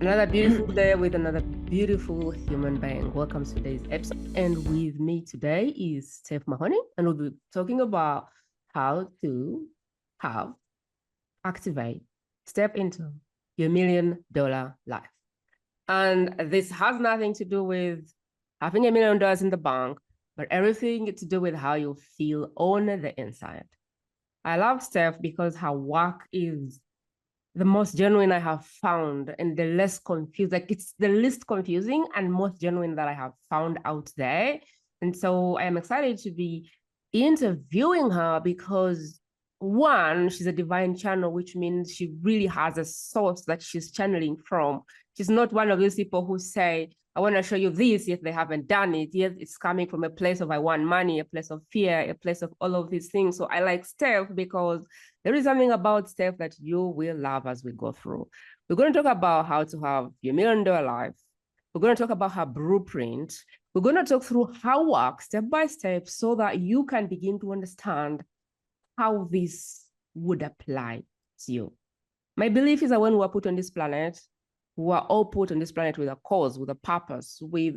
Another beautiful day with another beautiful human being. Welcome to today's episode. And with me today is Steph Mahony, and we'll be talking about how to activate, step into your $1 million life. And this has nothing to do with having $1 million in the bank, but everything to do with how you feel on the inside. I love Steph because her work is the most genuine I have found and the less confused, like it's the least confusing and most genuine that I have found out there. And so I am excited to be interviewing her because one, she's a divine channel, which means she really has a source that she's channeling from. She's not one of those people who say, I want to show you this, yet they haven't done it. Yet it's coming from a place of I want money, a place of fear, a place of all of these things. So I like Steph because there is something about Steph that you will love as we go through. We're going to talk about how to have your $1 million life. We're going to talk about her blueprint. We're going to talk through her work step by step so that you can begin to understand how this would apply to you. My belief is that when we're put on this planet, we are all put on this planet with a cause, with a purpose, with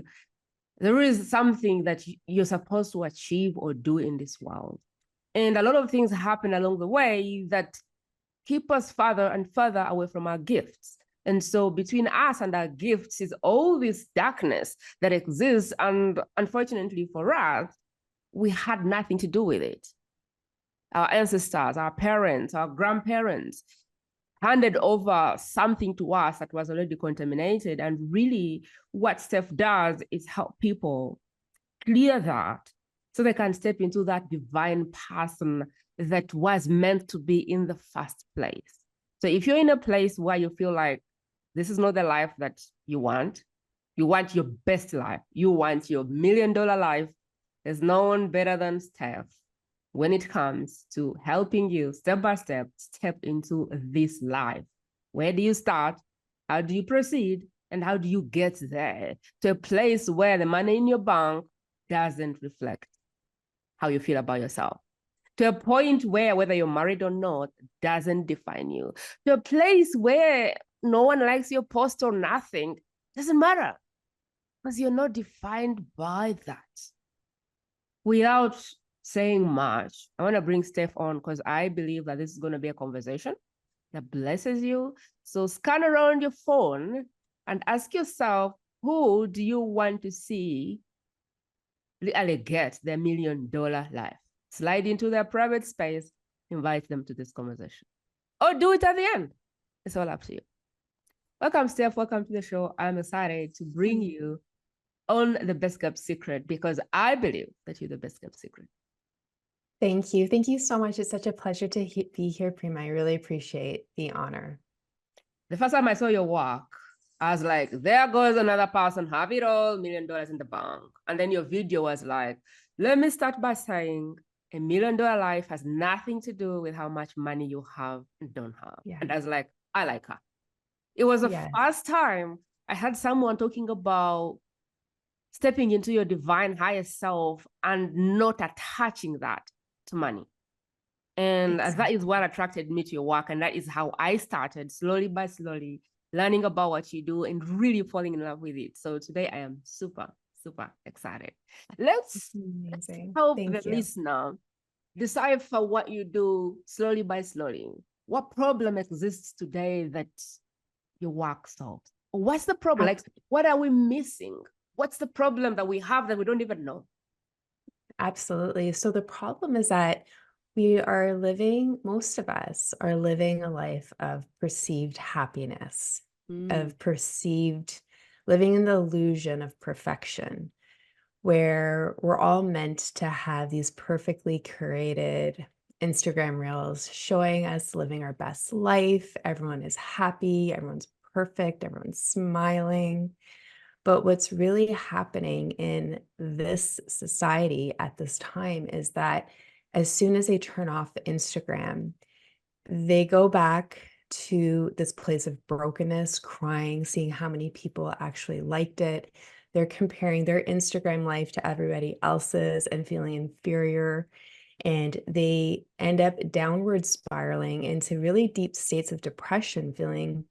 there is something that you're supposed to achieve or do in this world. And a lot of things happen along the way that keep us further and further away from our gifts. And so between us and our gifts is all this darkness that exists. And unfortunately for us, we had nothing to do with it. Our ancestors, our parents, our grandparents handed over something to us that was already contaminated. And really what Steph does is help people clear that so they can step into that divine person that was meant to be in the first place. So if you're in a place where you feel like this is not the life that you want your best life, you want your $1 million life, there's no one better than Steph when it comes to helping you step by step into this life. Where do you start? How do you proceed? And how do you get there to a place where the money in your bank doesn't reflect how you feel about yourself? To a point where whether you're married or not doesn't define you. To a place where no one likes your post or nothing, doesn't matter because you're not defined by that. Without saying much, I want to bring Steph on because I believe that this is going to be a conversation that blesses you. So scan around your phone and ask yourself, who do you want to see really get their $1 million life? Slide into their private space, invite them to this conversation. Or do it at the end. It's all up to you. Welcome, Steph. Welcome to the show. I'm excited to bring you on the best kept secret because I believe that you're the best kept secret. Thank you. Thank you so much. It's such a pleasure to be here, Prima. I really appreciate the honor. The first time I saw your work, I was like, there goes another person, have it all, $1 million in the bank. And then your video was like, let me start by saying $1 million life has nothing to do with how much money you have and don't have. Yeah. And I was like, I like her. It was the first time I had someone talking about stepping into your divine higher self and not attaching that to money. And that is what attracted me to your work. And that is how I started slowly by slowly learning about what you do and really falling in love with it. So today I am super, super excited. Let's help the listener decipher what you do slowly by slowly. What problem exists today that your work solves? Or what's the problem? Like, what are we missing? What's the problem that we have that we don't even know? Absolutely. So the problem is that most of us are living a life of perceived happiness, of living in the illusion of perfection, where we're all meant to have these perfectly curated Instagram reels showing us living our best life. Everyone is happy, everyone's perfect, everyone's smiling. But what's really happening in this society at this time is that as soon as they turn off Instagram, they go back to this place of brokenness, crying, seeing how many people actually liked it. They're comparing their Instagram life to everybody else's and feeling inferior. And they end up downward spiraling into really deep states of depression, feeling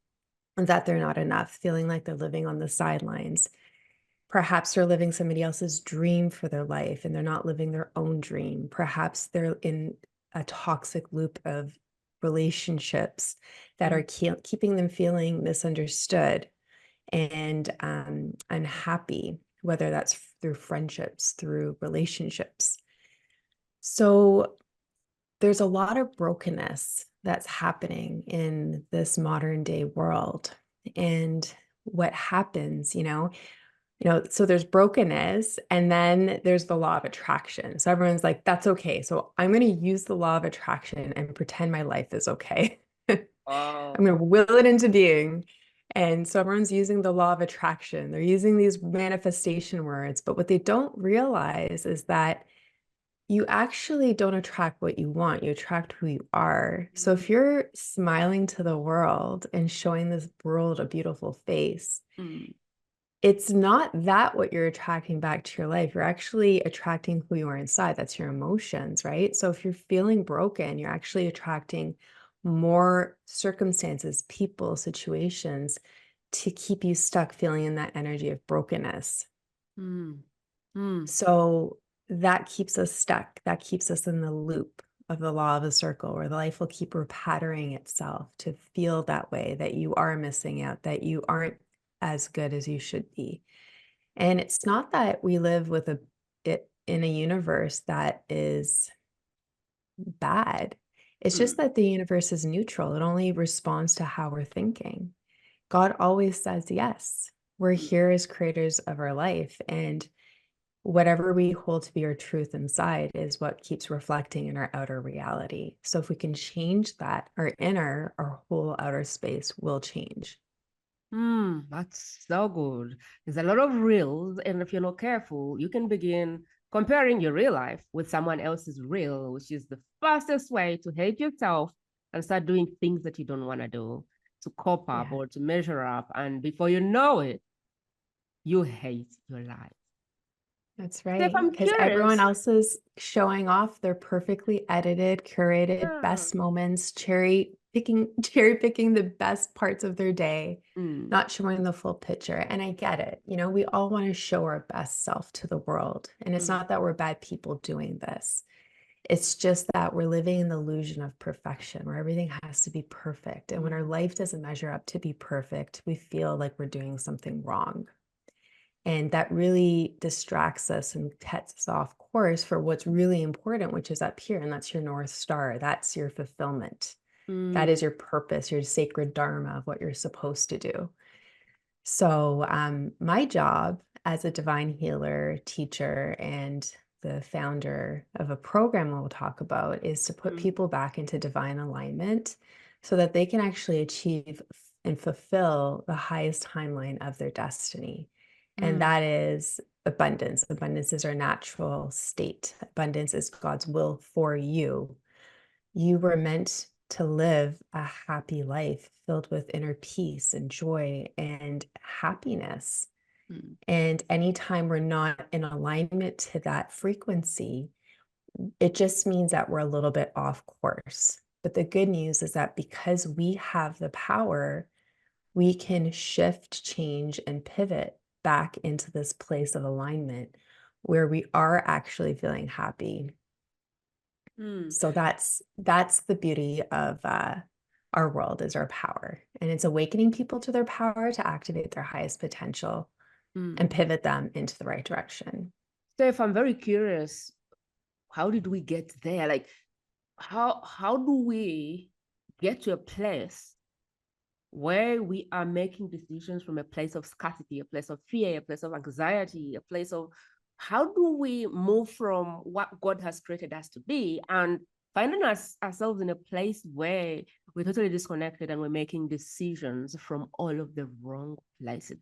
that they're not enough, feeling like they're living on the sidelines. Perhaps they're living somebody else's dream for their life and they're not living their own dream. Perhaps they're in a toxic loop of relationships that are keeping them feeling misunderstood and unhappy, whether that's through friendships, through relationships. So there's a lot of brokenness that's happening in this modern day world. And what happens, so there's brokenness and then there's the law of attraction. So everyone's like, that's okay. So I'm going to use the law of attraction and pretend my life is okay. Oh. I'm going to will it into being. And so everyone's using the law of attraction. They're using these manifestation words, but what they don't realize is that you actually don't attract what you want. You attract who you are. So if you're smiling to the world and showing this world a beautiful face, it's not that what you're attracting back to your life. You're actually attracting who you are inside. That's your emotions, right? So if you're feeling broken, you're actually attracting more circumstances, people, situations to keep you stuck feeling in that energy of brokenness. So that keeps us stuck. That keeps us in the loop of the law of the circle where the life will keep repattering itself to feel that way, that you are missing out, that you aren't as good as you should be. And it's not that we live with it in a universe that is bad. It's just that the universe is neutral. It only responds to how we're thinking. God always says yes. We're here as creators of our life. And whatever we hold to be our truth inside is what keeps reflecting in our outer reality. So if we can change that, our whole outer space will change. That's so good. There's a lot of reels, and if you're not careful, you can begin comparing your real life with someone else's reel, which is the fastest way to hate yourself and start doing things that you don't want to do, to cope up or to measure up. And before you know it, you hate your life. That's Steph, right. I'm Because everyone curious. else is showing off their perfectly edited, curated best moments, cherry picking the best parts of their day, not showing the full picture. And I get it. We all want to show our best self to the world. And it's not that we're bad people doing this. It's just that we're living in the illusion of perfection where everything has to be perfect. And when our life doesn't measure up to be perfect, we feel like we're doing something wrong. And that really distracts us and sets us off course for what's really important, which is up here. And that's your North Star. That's your fulfillment. That is your purpose, your sacred dharma of what you're supposed to do. So my job as a divine healer, teacher, and the founder of a program we'll talk about is to put people back into divine alignment so that they can actually achieve and fulfill the highest timeline of their destiny. And that is abundance. Abundance is our natural state. Abundance is God's will for you. You were meant to live a happy life filled with inner peace and joy and happiness. And anytime we're not in alignment to that frequency, it just means that we're a little bit off course. But the good news is that because we have the power, we can shift, change, and pivot back into this place of alignment where we are actually feeling happy. So that's the beauty of our world is our power. And it's awakening people to their power to activate their highest potential and pivot them into the right direction. Steph, I'm very curious. How did we get there? Like, how do we get to a place where we are making decisions from a place of scarcity, a place of fear, a place of anxiety, a place of how do we move from what God has created us to be and finding ourselves in a place where we're totally disconnected and we're making decisions from all of the wrong places?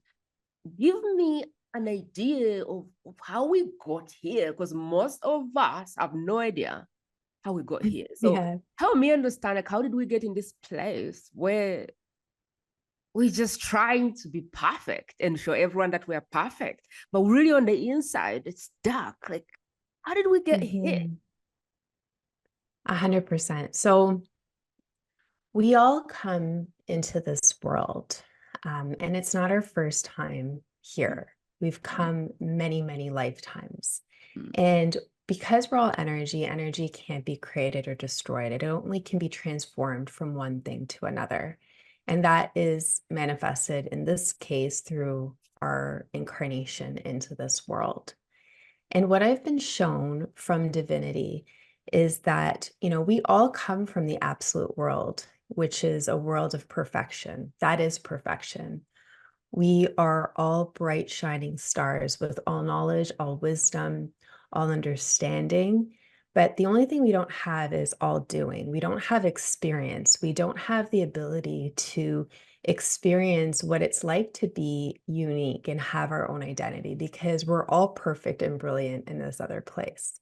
Give me an idea of how we got here, because most of us have no idea how we got here. So help me understand, like, how did we get in this place where we're just trying to be perfect and show everyone that we're perfect, but really on the inside, it's dark. Like, how did we get here? 100%. So we all come into this world And it's not our first time here. We've come many, many lifetimes. And because we're all energy, energy can't be created or destroyed. It only can be transformed from one thing to another. And that is manifested in this case through our incarnation into this world. And what I've been shown from divinity is that, we all come from the absolute world, which is a world of perfection. That is perfection. We are all bright, shining stars with all knowledge, all wisdom, all understanding. But the only thing we don't have is all doing. We don't have experience. We don't have the ability to experience what it's like to be unique and have our own identity because we're all perfect and brilliant in this other place.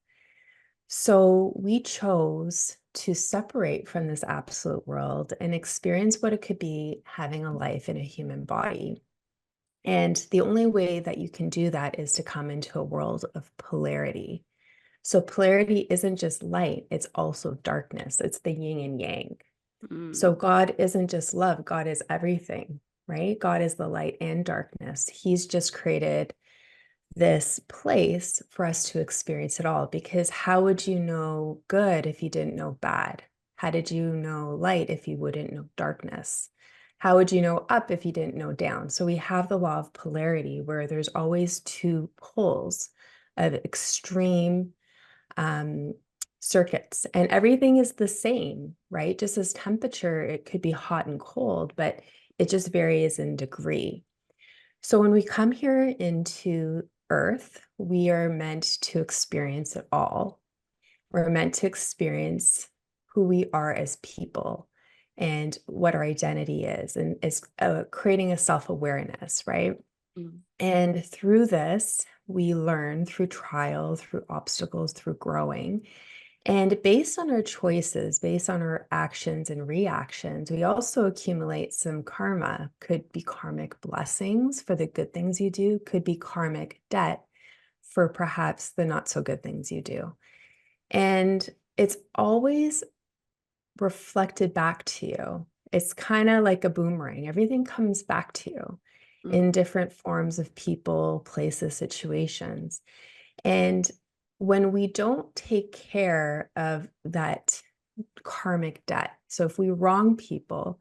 So we chose to separate from this absolute world and experience what it could be having a life in a human body. And the only way that you can do that is to come into a world of polarity. So polarity isn't just light, it's also darkness. It's the yin and yang. So God isn't just love, God is everything, right? God is the light and darkness. He's just created this place for us to experience it all, because how would you know good if you didn't know bad? How did you know light if you wouldn't know darkness? How would you know up if you didn't know down? So we have the law of polarity where there's always two poles of extreme circuits, and everything is the same, right? Just as temperature, it could be hot and cold, but it just varies in degree. So when we come here into Earth, we are meant to experience it all. We're meant to experience who we are as people and what our identity is, and it's creating a self-awareness, right? And through this, we learn through trial, through obstacles, through growing. And based on our choices, based on our actions and reactions, we also accumulate some karma. Could be karmic blessings for the good things you do, could be karmic debt for perhaps the not so good things you do. And it's always reflected back to you. It's kind of like a boomerang. Everything comes back to you in different forms of people, places, situations. And when we don't take care of that karmic debt, so if we wrong people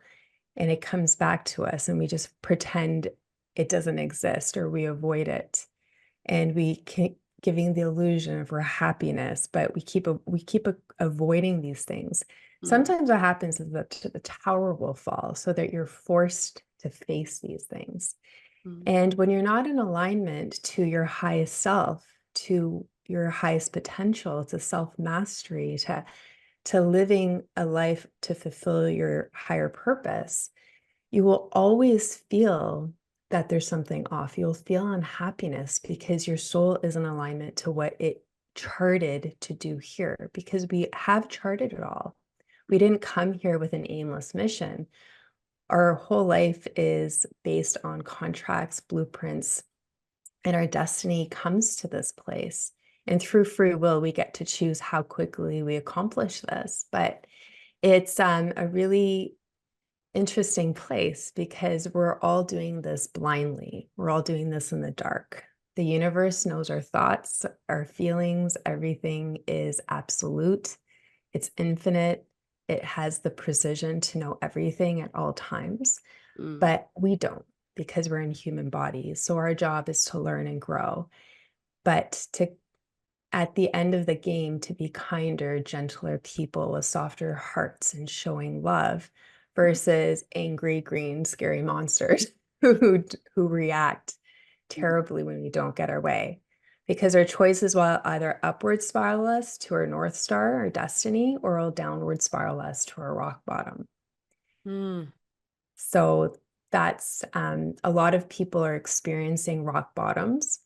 and it comes back to us and we just pretend it doesn't exist or we avoid it, and we keep giving the illusion of our happiness, but we keep avoiding these things. Sometimes what happens is that the tower will fall so that you're forced to face these things. And when you're not in alignment to your highest self, to your highest potential, to self-mastery, to living a life to fulfill your higher purpose, you will always feel that there's something off. You'll feel unhappiness because your soul is in alignment to what it charted to do here, because we have charted it all. We didn't come here with an aimless mission. Our whole life is based on contracts, blueprints, and our destiny comes to this place. And through free will, we get to choose how quickly we accomplish this. But it's a really interesting place because we're all doing this blindly. We're all doing this in the dark. The universe knows our thoughts, our feelings, everything is absolute. It's infinite. It has the precision to know everything at all times, but we don't, because we're in human bodies. So our job is to learn and grow, but at the end of the game, to be kinder, gentler people with softer hearts and showing love versus angry, green, scary monsters who react terribly when we don't get our way. Because our choices will either upward spiral us to our North Star, our destiny, or will downward spiral us to our rock bottom. So that's a lot of people are experiencing rock bottoms,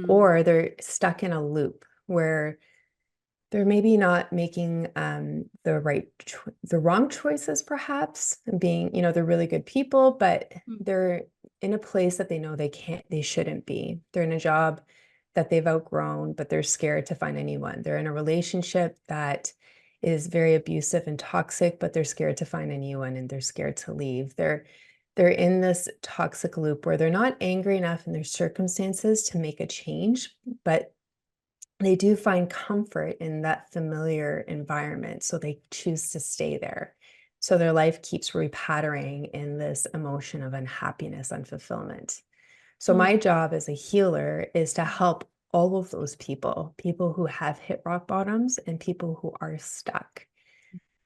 or they're stuck in a loop where they're maybe not making the wrong choices, perhaps, and being, they're really good people, but they're in a place that they know they shouldn't be. They're in a job that they've outgrown, but they're scared to find anyone. They're in a relationship that is very abusive and toxic, but they're scared to find anyone and they're scared to leave. They're they're in this toxic loop where they're not angry enough in their circumstances to make a change, but they do find comfort in that familiar environment. So they choose to stay there. So their life keeps repattering in this emotion of unhappiness, unfulfillment. So Mm. my job as a healer is to help all of those people, people who have hit rock bottoms and people who are stuck,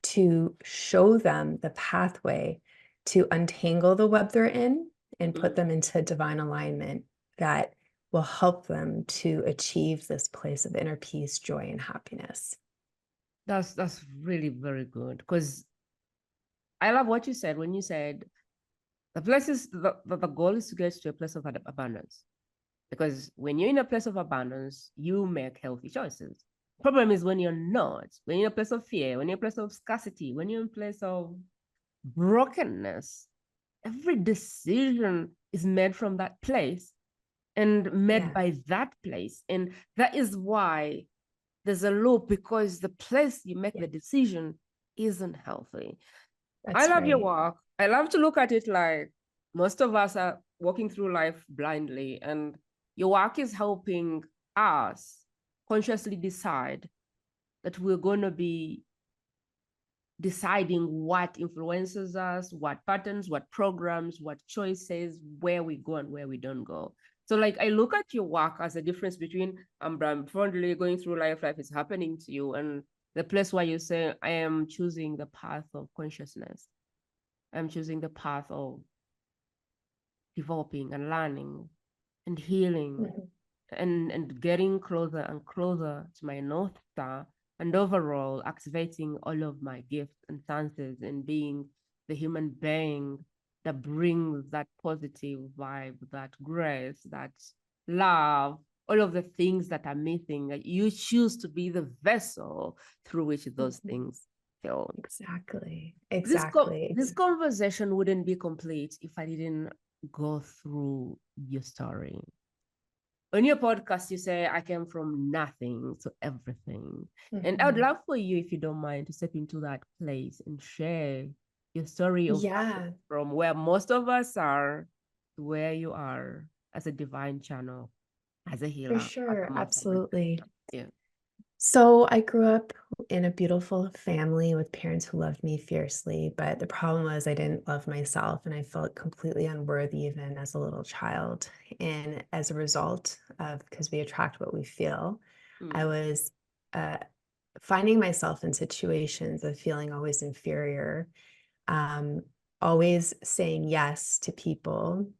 to show them the pathway to untangle the web they're in and put them into divine alignment that will help them to achieve this place of inner peace, joy, and happiness. That's really very good, because I love what you said when you said the goal is to get to a place of abundance. Because when you're in a place of abundance, you make healthy choices. Problem is when you're not, when you're in a place of fear, when you're in a place of scarcity, when you're in a place of brokenness, every decision is made from that place and made by that place. And that is why there's a loop, because the place you make the decision isn't healthy. I love your work. I love to look at it like most of us are walking through life blindly, and your work is helping us consciously decide that we're going to be deciding what influences us, what patterns, what programs, what choices, where we go and where we don't go. So like, I look at your work as a difference between I'm fondly going through life is happening to you, and the place where you say, I am choosing the path of consciousness. I'm choosing the path of developing and learning and healing, and getting closer and closer to my North Star, and overall activating all of my gifts and senses and being the human being that brings that positive vibe, that grace, that love, all of the things that are missing. That you choose to be the vessel through which those things filled. Exactly. This conversation wouldn't be complete if I didn't go through your story. On your podcast, you say, I came from nothing to everything. And I would love for you, if you don't mind, to step into that place and share your story of from where most of us are to where you are as a divine channel, as a healer. For sure. Absolutely. Yeah. So I grew up in a beautiful family with parents who loved me fiercely, but the problem was I didn't love myself, and I felt completely unworthy even as a little child. And as a result of, because we attract what we feel, I was finding myself in situations of feeling always inferior, always saying yes to people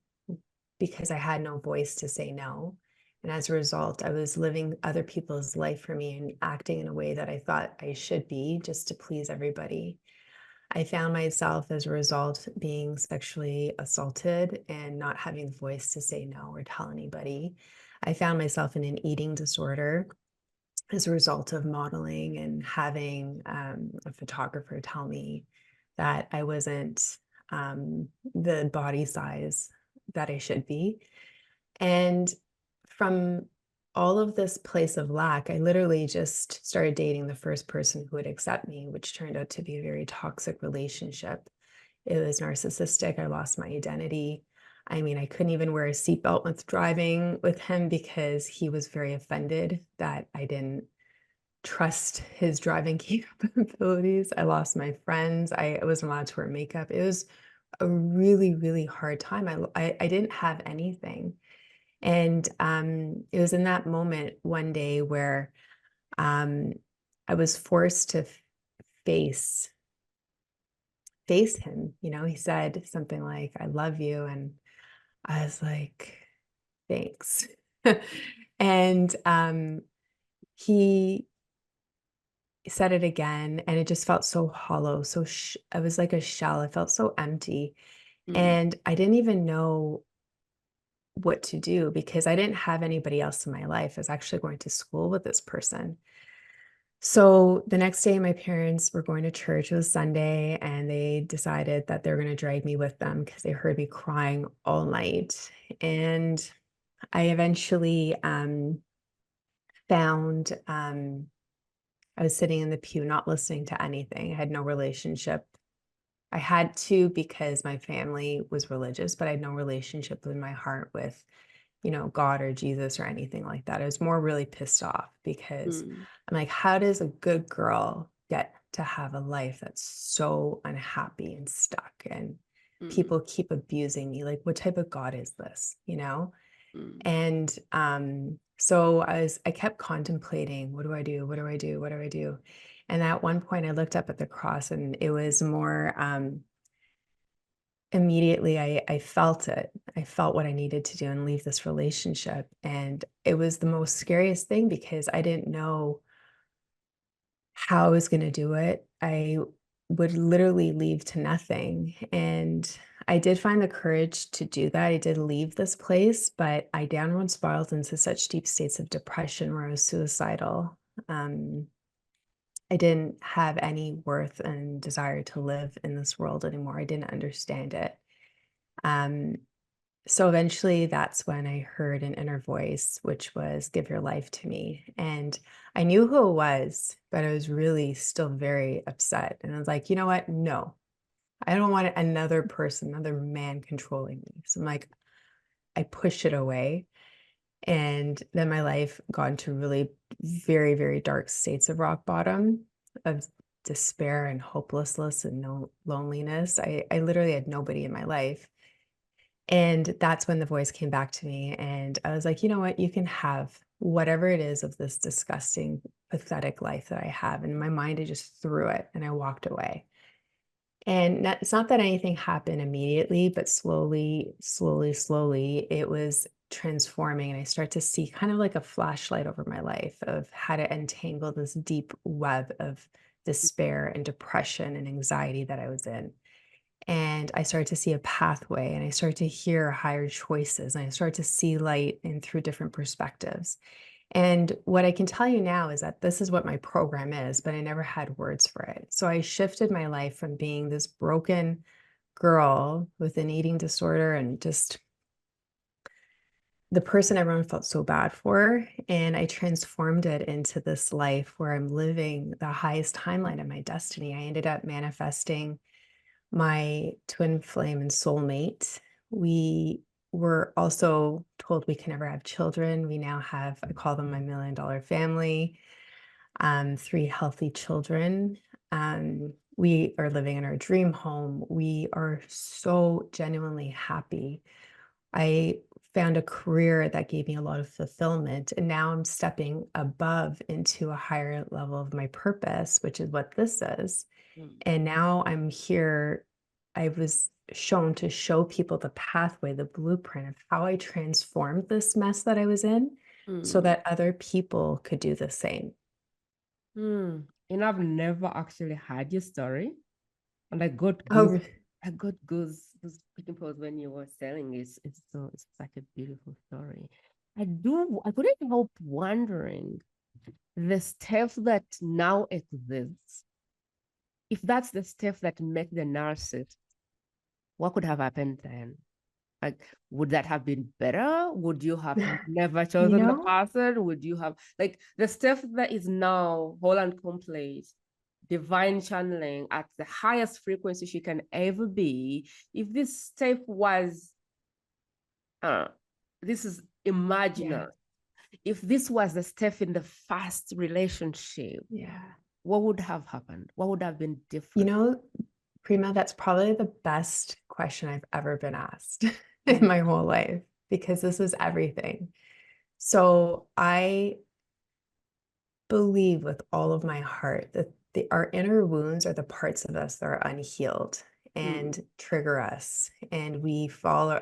because I had no voice to say no. And as a result, I was living other people's life for me and acting in a way that I thought I should be just to please everybody. I found myself as a result being sexually assaulted and not having the voice to say no or tell anybody. I found myself in an eating disorder as a result of modeling and having a photographer tell me that I wasn't the body size that I should be. And from all of this place of lack, I literally just started dating the first person who would accept me, which turned out to be a very toxic relationship. It was narcissistic. I lost my identity. I mean, I couldn't even wear a seatbelt with driving with him because he was very offended that I didn't trust his driving capabilities. I lost my friends. I wasn't allowed to wear makeup. It was a really, really hard time. I didn't have anything. And it was in that moment one day where I was forced to face him. You know, he said something like, I love you. And I was like, thanks. And he said it again, and it just felt so hollow. So I was like a shell. I felt so empty. And I didn't even know what to do because I didn't have anybody else in my life. I was actually going to school with this person. So the next day, my parents were going to church. It was Sunday, and they decided that they're going to drag me with them because they heard me crying all night. And I eventually found, I was sitting in the pew, not listening to anything. I had no relationship I had to because my family was religious, but I had no relationship in my heart with, God or Jesus or anything like that. I was more really pissed off because Mm, I'm like, how does a good girl get to have a life that's so unhappy and stuck and mm, people keep abusing me? Like, what type of God is this, mm, And so I kept contemplating, what do I do? What do I do? What do I do? And at one point I looked up at the cross and it was more immediately I felt it. I felt what I needed to do and leave this relationship. And it was the most scariest thing because I didn't know how I was going to do it. I would literally leave to nothing. And I did find the courage to do that. I did leave this place, but I downward spiraled into such deep states of depression where I was suicidal. Um, I didn't have any worth and desire to live in this world anymore. I didn't understand it. Um, so eventually that's when I heard an inner voice, which was give your life to me. And I knew who it was, but I was really still very upset. And I was like, you know what? No, I don't want another person, another man controlling me. So I'm like, I pushed it away. And then my life got into really very, very dark states of rock bottom, of despair and hopelessness and no loneliness. I literally had nobody in my life. And that's when the voice came back to me. And I was like, you know what? You can have whatever it is of this disgusting, pathetic life that I have. And in my mind, I just threw it and I walked away. And it's not that anything happened immediately, but slowly, slowly, slowly, it was transforming. And I start to see kind of like a flashlight over my life of how to untangle this deep web of despair and depression and anxiety that I was in. And I started to see a pathway and I started to hear higher choices and I started to see light in through different perspectives. And what I can tell you now is that this is what my program is, but I never had words for it. So I shifted my life from being this broken girl with an eating disorder and just the person everyone felt so bad for. And I transformed it into this life where I'm living the highest timeline of my destiny. I ended up manifesting my twin flame and soulmate. We were also told we can never have children. We now have, I call them my $1 million family, 3 healthy children. We are living in our dream home. We are so genuinely happy. I found a career that gave me a lot of fulfillment, and now I'm stepping above into a higher level of my purpose, which is what this is. mm, And now I'm here. I was shown to show people the pathway, the blueprint of how I transformed this mess that I was in so mm, that other people could do the same. mm. And I've never actually heard your story. And Oh, I got goose pimples when you were selling it. It's such a beautiful story. I couldn't help wondering the stuff that now exists. If that's the stuff that met the narcissist, what could have happened then? Like, would that have been better? Would you have never you chosen the know, person? Would you have like the stuff that is now whole and complete, divine channeling at the highest frequency she can ever be? If this stuff was, this is yeah, imaginary. If this was the stuff in the first relationship, yeah. what would have happened? What would have been You different? know, Prima, that's probably the best question I've ever been asked in Mm, my whole life because this is everything. So I believe with all of my heart that our inner wounds are the parts of us that are unhealed mm, and trigger us. And we fall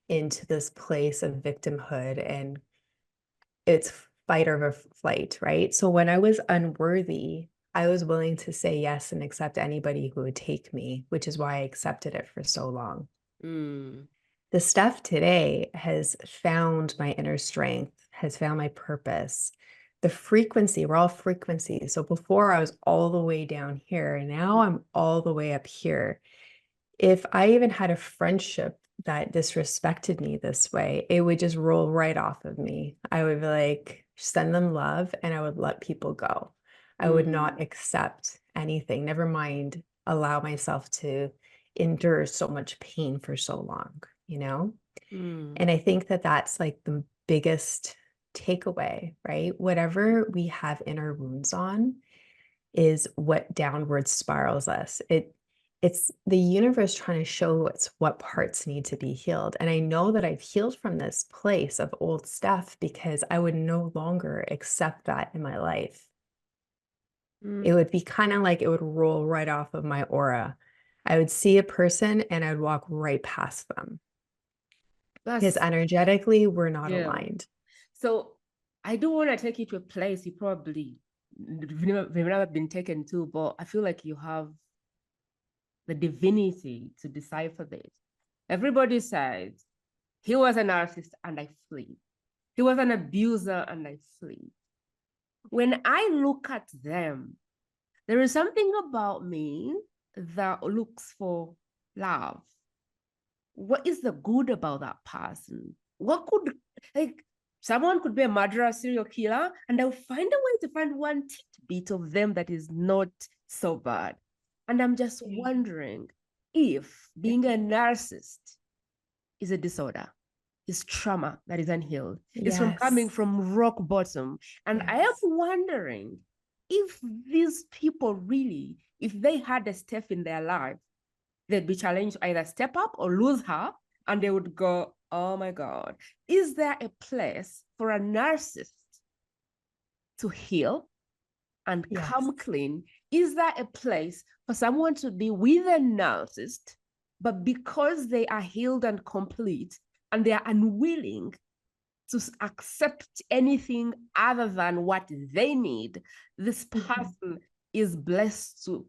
into this place of victimhood and it's fight or flight, right? So when I was unworthy, I was willing to say yes and accept anybody who would take me, which is why I accepted it for so long. mm, The stuff today has found my inner strength, has found my purpose. The frequency, we're all frequencies. So before I was all the way down here, and now I'm all the way up here. If I even had a friendship that disrespected me this way, it would just roll right off of me. I would be like, send them love, and I would let people go. I would not mm, accept anything, never mind allow myself to endure so much pain for so long, And I think that that's like the biggest takeaway, right? Whatever we have inner wounds on is what downward spirals us. It's the universe trying to show us what parts need to be healed. And I know that I've healed from this place of old stuff because I would no longer accept that in my life. It would be kind of like it would roll right off of my aura. I would see a person and I'd walk right past them because energetically we're not aligned. So I do want to take you to a place you probably have never been taken to, but I feel like you have the divinity to decipher this. Everybody says, he was a narcissist and I flee. He was an abuser and I flee. When I look at them, there is something about me that looks for love. What is the good about that person? What could, like, someone could be a murderer, serial killer, and I'll find a way to find one tidbit of them that is not so bad. And I'm just wondering if being a narcissist is a disorder, is trauma that is unhealed. It's from coming from rock bottom. And I am wondering if these people really, if they had a Steph in their life, they'd be challenged to either step up or lose her, and they would go, oh my God, is there a place for a narcissist to heal and come clean? Is there a place for someone to be with a narcissist, but because they are healed and complete and they are unwilling to accept anything other than what they need, this person is blessed to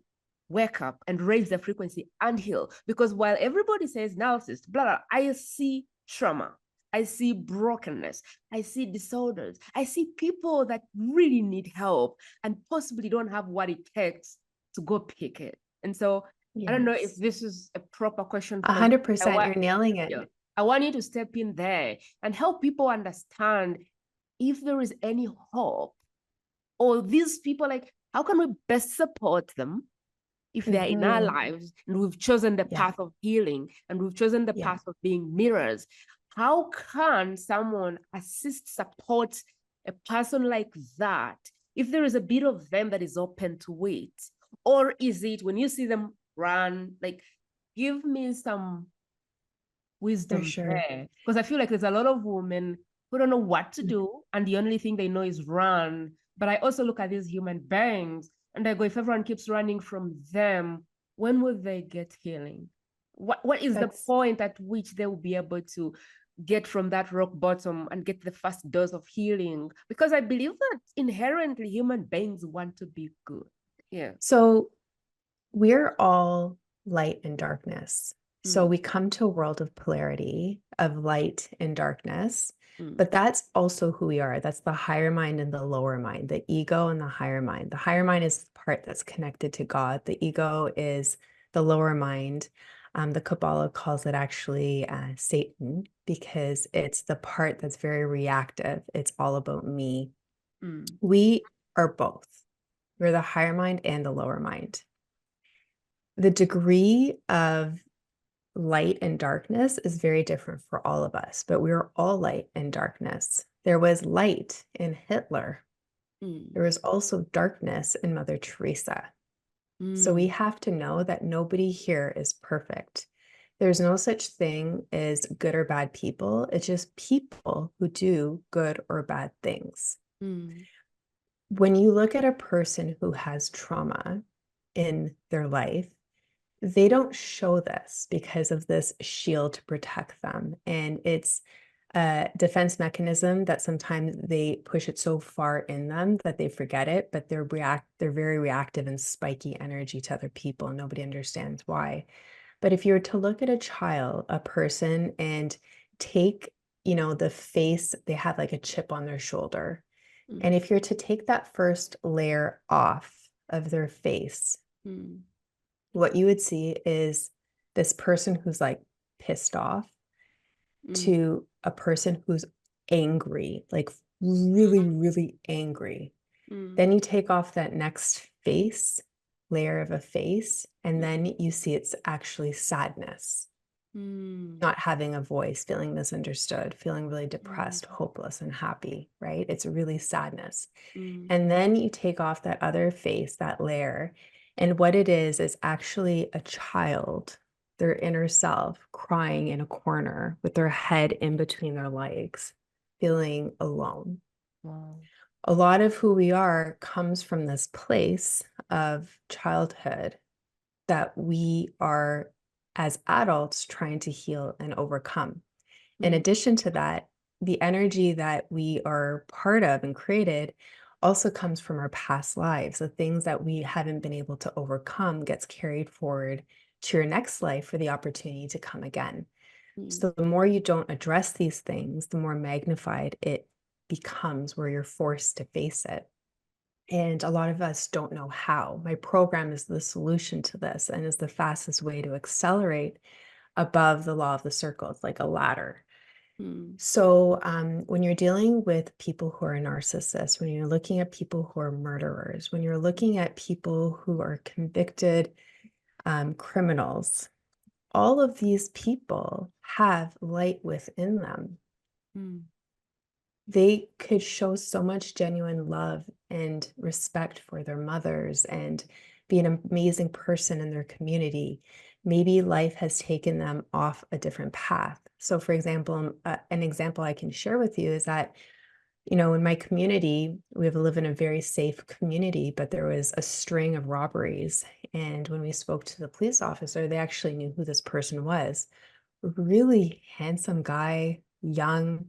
wake up and raise the frequency and heal? Because while everybody says narcissist, blah, blah, I see trauma, I see brokenness, I see disorders, I see people that really need help and possibly don't have what it takes to go pick it. And so I don't know if this is a proper question. 100%, you're nailing it. I want you to step in there and help people understand if there is any hope, or these people, like, how can we best support them if they're in our lives and we've chosen the path of healing and we've chosen the path of being mirrors? How can someone assist, support a person like that if there is a bit of them that is open to it? Or is it when you see them run, like, give me some wisdom there? Because I feel like there's a lot of women who don't know what to do and the only thing they know is run. But I also look at these human beings and I go, if everyone keeps running from them, when will they get healing? What is the point at which they will be able to get from that rock bottom and get the first dose of healing? Because I believe that inherently human beings want to be good. So we're all light and darkness. So we come to a world of polarity, of light and darkness, but that's also who we are. That's the higher mind and the lower mind, the ego and the higher mind. The higher mind is the part that's connected to God. The ego is the lower mind. The Kabbalah calls it actually Satan, because it's the part that's very reactive. It's all about me. We are both. We're the higher mind and the lower mind. The degree of light and darkness is very different for all of us, but we are all light and darkness. There was light in Hitler. There was also darkness in Mother Teresa. So we have to know that nobody here is perfect. There's no such thing as good or bad people. It's just people who do good or bad things. When you look at a person who has trauma in their life, they don't show this because of this shield to protect them. And it's a defense mechanism that sometimes they push it so far in them that they forget it, but they're very reactive and spiky energy to other people. Nobody understands why. But if you were to look at a child, a person, and take, the face, they have like a chip on their shoulder. And if you're to take that first layer off of their face, what you would see is this person who's like pissed off to a person who's angry, like really, really angry. Then you take off that next face layer of a face, and then you see it's actually sadness, not having a voice, feeling misunderstood, feeling really depressed, hopeless, and happy, right? It's really sadness. And then you take off that other face, that layer, and what it is actually a child, their inner self, crying in a corner with their head in between their legs, feeling alone. Wow. A lot of who we are comes from this place of childhood that we are, as adults, trying to heal and overcome. In addition to that, the energy that we are part of and created also comes from our past lives. The things that we haven't been able to overcome gets carried forward to your next life for the opportunity to come again. So the more you don't address these things, the more magnified it becomes, where you're forced to face it. And a lot of us don't know how. My program is the solution to this and is the fastest way to accelerate above the law of the circle. It's like a ladder. So when you're dealing with people who are narcissists, when you're looking at people who are murderers, when you're looking at people who are convicted criminals, all of these people have light within them. They could show so much genuine love and respect for their mothers and be an amazing person in their community. Maybe life has taken them off a different path. So, for example, an example I can share with you is that, you know, in my community, we live in a very safe community, but there was a string of robberies. And when we spoke to the police officer, they actually knew who this person was. A really handsome guy, young.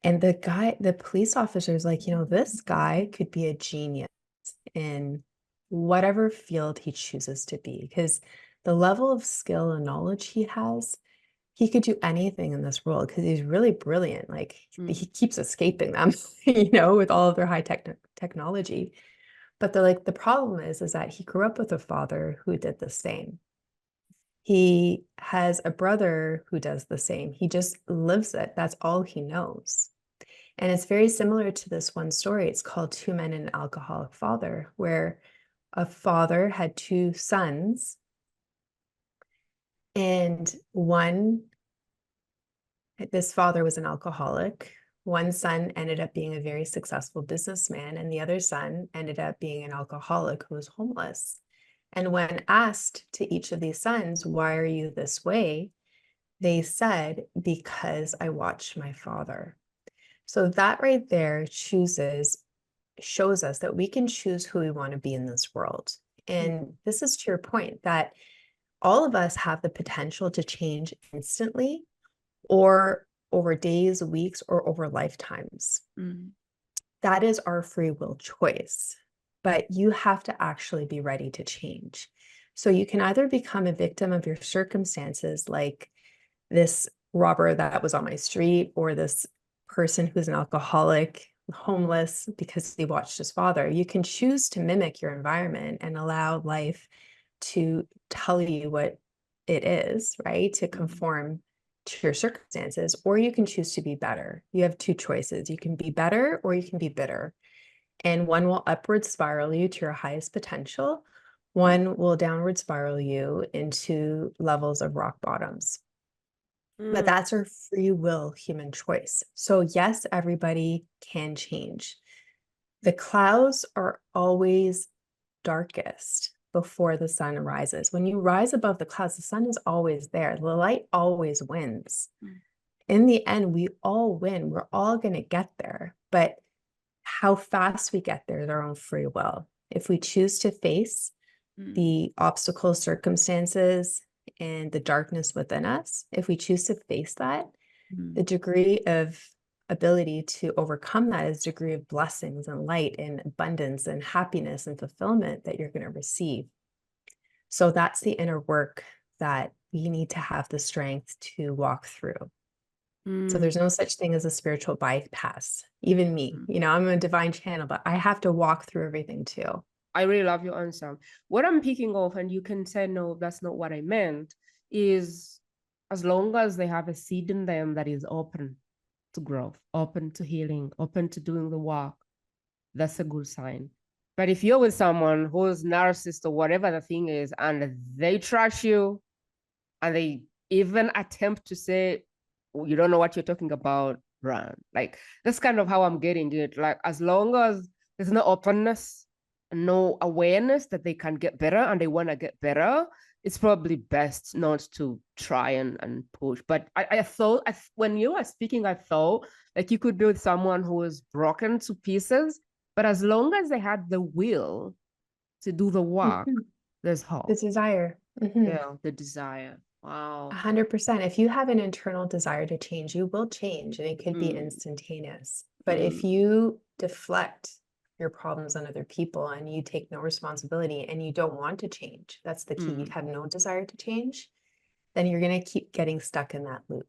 And the police officer is like, you know, this guy could be a genius in whatever field he chooses to be, because the level of skill and knowledge he has, he could do anything in this world because he's really brilliant. Like he keeps escaping them, you know, with all of their high technology. But they're like, the problem is that he grew up with a father who did the same. He has a brother who does the same. He just lives it. That's all he knows. And it's very similar to this one story. It's called Two Men and an Alcoholic Father, where a father had two sons, and this father was an alcoholic. One son ended up being a very successful businessman, and the other son ended up being an alcoholic who was homeless. And when asked to each of these sons, why are you this way? They said, because I watched my father. So that right there shows us that we can choose who we want to be in this world. And this is to your point that all of us have the potential to change instantly or over days, weeks, or over lifetimes. That is our free will choice. But you have to actually be ready to change. So you can either become a victim of your circumstances, like this robber that was on my street, or this person who's an alcoholic, homeless because he watched his father. You can choose to mimic your environment and allow life to tell you what it is, right? To conform to your circumstances, or you can choose to be better. You have two choices. You can be better or you can be bitter. And one will upward spiral you to your highest potential. One will downward spiral you into levels of rock bottoms. But that's our free will human choice. So yes, everybody can change. The clouds are always darkest before the sun rises. When you rise above the clouds, the sun is always there. The light always wins. In the end, we all win. We're all going to get there. But how fast we get there is our own free will. If we choose to face the obstacles, circumstances, and the darkness within us, if we choose to face that, the degree of ability to overcome that is degree of blessings and light and abundance and happiness and fulfillment that you're going to receive. So that's the inner work that we need to have the strength to walk through. So there's no such thing as a spiritual bypass. Even me, you know, I'm a divine channel, but I have to walk through everything too. I really love your answer. What I'm picking off, and you can say, no, that's not what I meant, is as long as they have a seed in them that is open to growth, open to healing, open to doing the work, that's a good sign. But if you're with someone who's narcissist or whatever the thing is, and they trash you, and they even attempt to say, oh, you don't know what you're talking about, run. Like, that's kind of how I'm getting it. Like, as long as there's no openness, no awareness that they can get better and they want to get better, it's probably best not to try and push. But I thought, when you were speaking, I thought like you could be with someone who was broken to pieces, but as long as they had the will to do the work, there's hope. The desire. Yeah, the desire. Wow. 100%. If you have an internal desire to change, you will change, and it could be instantaneous. But if you deflect your problems on other people and you take no responsibility and you don't want to change, that's the key. You have no desire to change, then you're going to keep getting stuck in that loop.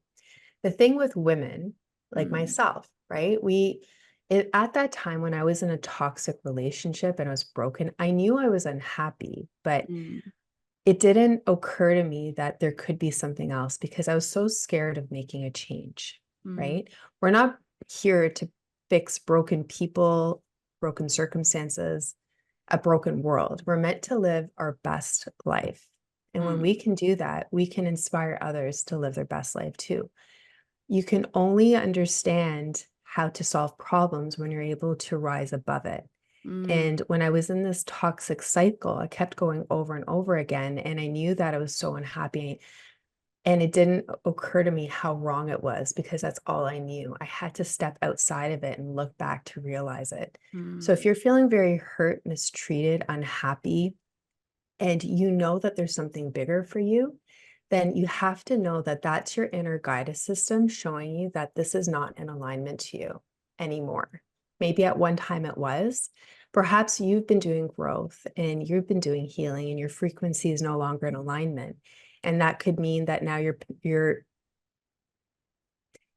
The thing with women like myself, right? At that time when I was in a toxic relationship and I was broken, I knew I was unhappy, but it didn't occur to me that there could be something else because I was so scared of making a change, right? We're not here to fix broken people, broken circumstances, a broken world. We're meant to live our best life. And when we can do that, we can inspire others to live their best life too. You can only understand how to solve problems when you're able to rise above it. And when I was in this toxic cycle, I kept going over and over again. And I knew that I was so unhappy. And it didn't occur to me how wrong it was because that's all I knew. I had to step outside of it and look back to realize it. So if you're feeling very hurt, mistreated, unhappy, and you know that there's something bigger for you, then you have to know that that's your inner guidance system showing you that this is not in alignment to you anymore. Maybe at one time it was. Perhaps you've been doing growth and you've been doing healing and your frequency is no longer in alignment. And that could mean that now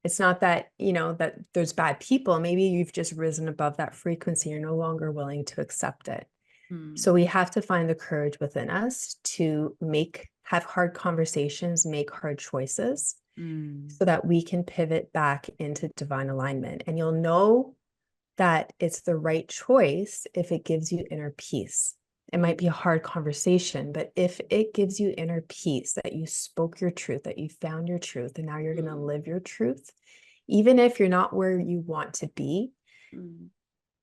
it's not that, that there's bad people. Maybe you've just risen above that frequency. You're no longer willing to accept it. So we have to find the courage within us to have hard conversations, make hard choices so that we can pivot back into divine alignment. And you'll know that it's the right choice if it gives you inner peace. It might be a hard conversation, but if it gives you inner peace, that you spoke your truth, that you found your truth, and now you're going to live your truth, even if you're not where you want to be,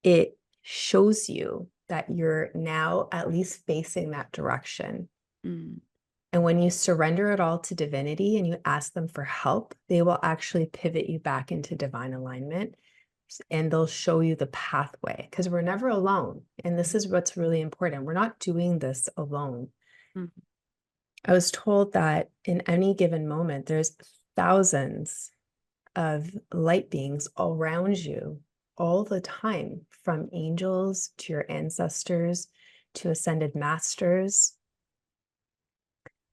it shows you that you're now at least facing that direction. And when you surrender it all to divinity and you ask them for help, they will actually pivot you back into divine alignment and they'll show you the pathway because we're never alone. And this is what's really important. We're not doing this alone. I was told that in any given moment, there's thousands of light beings all around you all the time, from angels to your ancestors to ascended masters.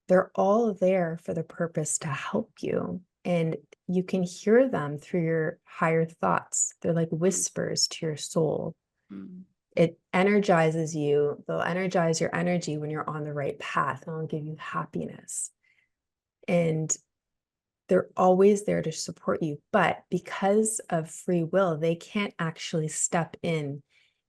They're all there for the purpose to help you. And you can hear them through your higher thoughts. They're like whispers to your soul. It energizes you. They'll energize your energy when you're on the right path, and they'll give you happiness. And they're always there to support you. But because of free will, they can't actually step in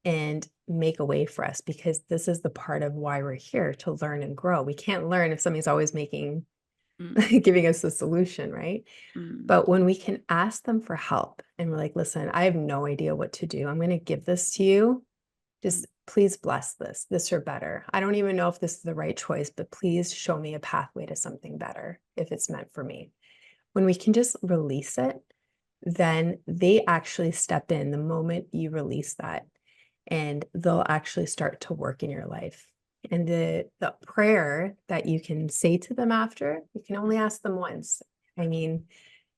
and make a way for us, because this is the part of why we're here, to learn and grow. We can't learn if somebody's always giving us the solution, right? But when we can ask them for help and we're like, listen, I have no idea what to do. I'm going to give this to you. Just please bless this or better. I don't even know if this is the right choice, but please show me a pathway to something better if it's meant for me. When we can just release it, then they actually step in the moment you release that, and they'll actually start to work in your life. And the prayer that you can say to them after, you can only ask them once. I mean,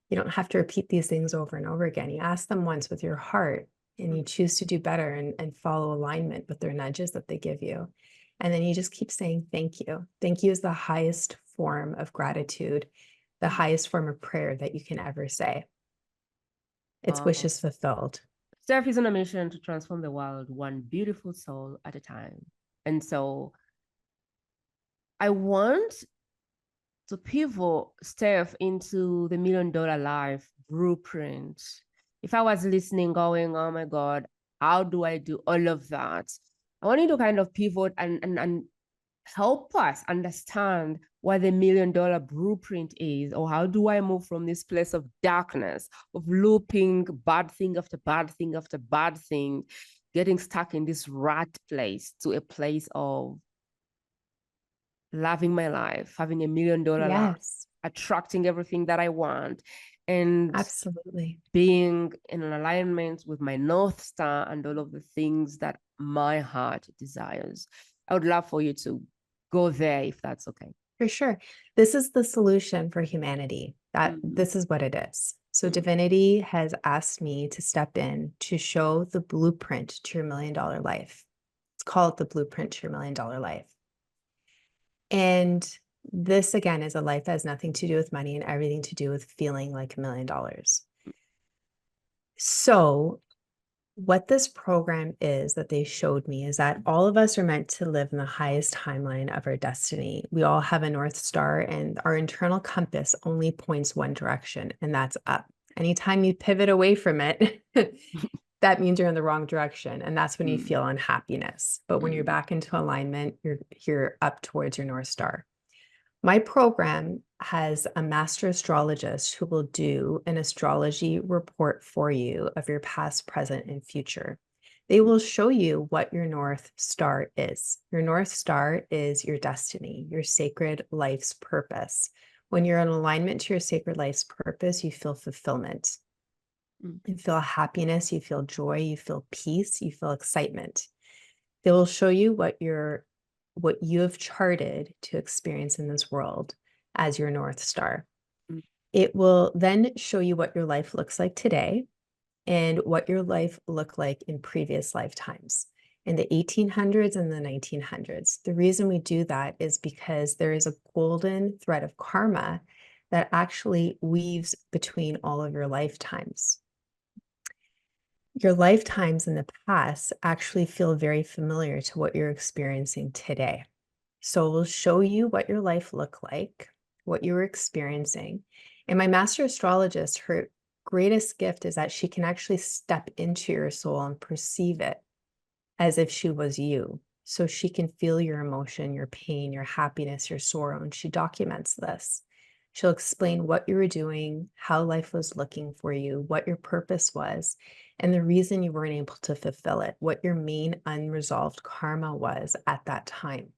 you don't have to repeat these things over and over again. You ask them once with your heart, and you choose to do better and follow alignment with their nudges that they give you. And then you just keep saying, thank you. Thank you is the highest form of gratitude, the highest form of prayer that you can ever say. It's wishes fulfilled. Steph is on a mission to transform the world one beautiful soul at a time. And so I want to pivot Steph into the $1 Million Life blueprint. If I was listening going, oh my God, how do I do all of that? I want you to kind of pivot and help us understand what the $1 million blueprint is, or how do I move from this place of darkness, of looping bad thing after bad thing after bad thing, getting stuck in this rat place, to a place of loving my life, having $1 million life, Yes, attracting everything that I want, and absolutely. being in an alignment with my North Star and all of the things that my heart desires. I would love for you to go there, if that's okay. For sure. This is the solution for humanity. This is what it is. So divinity has asked me to step in to show the blueprint to your $1 million life. It's called the blueprint to your $1 million life. And this, again, is a life that has nothing to do with money and everything to do with feeling like $1 million. So what this program is that they showed me is that all of us are meant to live in the highest timeline of our destiny. We all have a North Star, and our internal compass only points one direction, and that's up. Anytime you pivot away from it, that means you're in the wrong direction. And that's when you feel unhappiness. But when you're back into alignment, you're up towards your North Star. My program has a master astrologist who will do an astrology report for you of your past, present, and future. They will show you what your North Star is. Your North Star is your destiny, your sacred life's purpose. When you're in alignment to your sacred life's purpose, you feel fulfillment. You feel happiness, you feel joy, you feel peace, you feel excitement. They will show you what you have charted to experience in this world as your North Star. It will then show you what your life looks like today and what your life looked like in previous lifetimes, in the 1800s and the 1900s. The reason we do that is because there is a golden thread of karma that actually weaves between all of your lifetimes. Your lifetimes in the past actually feel very familiar to what you're experiencing today. So we'll show you what your life looked like, what you were experiencing. And my master astrologist, her greatest gift is that she can actually step into your soul and perceive it as if she was you. So she can feel your emotion, your pain, your happiness, your sorrow, and she documents this. She'll explain what you were doing, how life was looking for you, what your purpose was, and the reason you weren't able to fulfill it, what your main unresolved karma was at that time.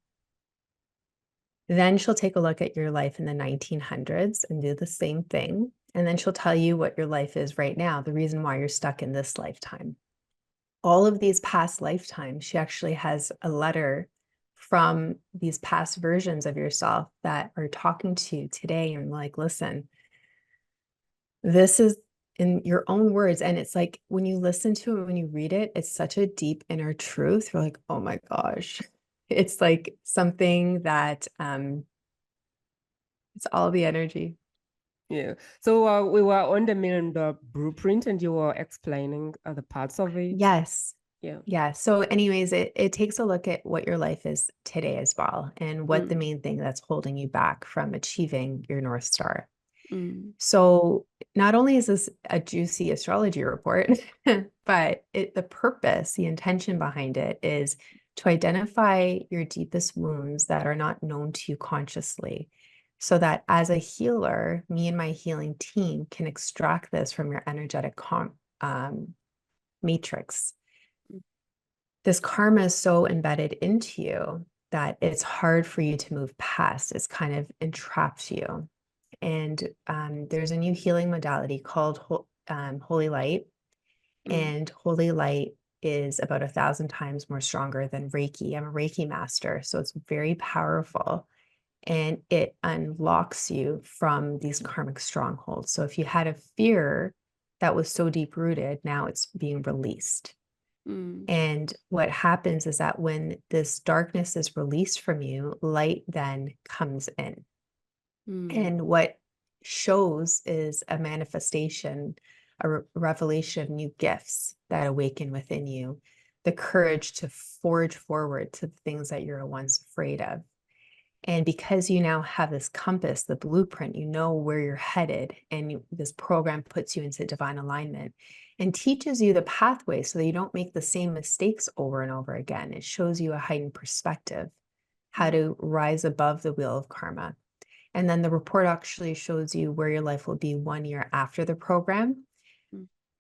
Then she'll take a look at your life in the 1900s and do the same thing. And then she'll tell you what your life is right now, the reason why you're stuck in this lifetime. All of these past lifetimes, she actually has a letter from these past versions of yourself that are talking to you today and like, listen, this is in your own words. And it's like, when you listen to it, when you read it, it's such a deep inner truth. You're like, oh my gosh. It's like something that it's all the energy. Yeah. So we were on the $1 million blueprint, and you were explaining the parts of it. Yes. Yeah. Yeah. So anyways, it takes a look at what your life is today as well, and what the main thing that's holding you back from achieving your North Star. So not only is this a juicy astrology report, but the purpose, the intention behind it is to identify your deepest wounds that are not known to you consciously, so that as a healer, me and my healing team can extract this from your energetic matrix. This karma is so embedded into you that it's hard for you to move past. It's kind of entrapped you. And there's a new healing modality called Holy Light. And Holy Light is about 1,000 times more stronger than Reiki. I'm a Reiki master, so it's very powerful. And it unlocks you from these karmic strongholds. So if you had a fear that was so deep rooted, now it's being released. And what happens is that when this darkness is released from you, light then comes in. And what shows is a manifestation, a revelation of new gifts that awaken within you, the courage to forge forward to the things that you're once afraid of. And because you now have this compass, the blueprint, you know where you're headed, and this program puts you into divine alignment. and teaches you the pathway so that you don't make the same mistakes over and over again. It shows you a heightened perspective, how to rise above the wheel of karma. And then the report actually shows you where your life will be 1 year after the program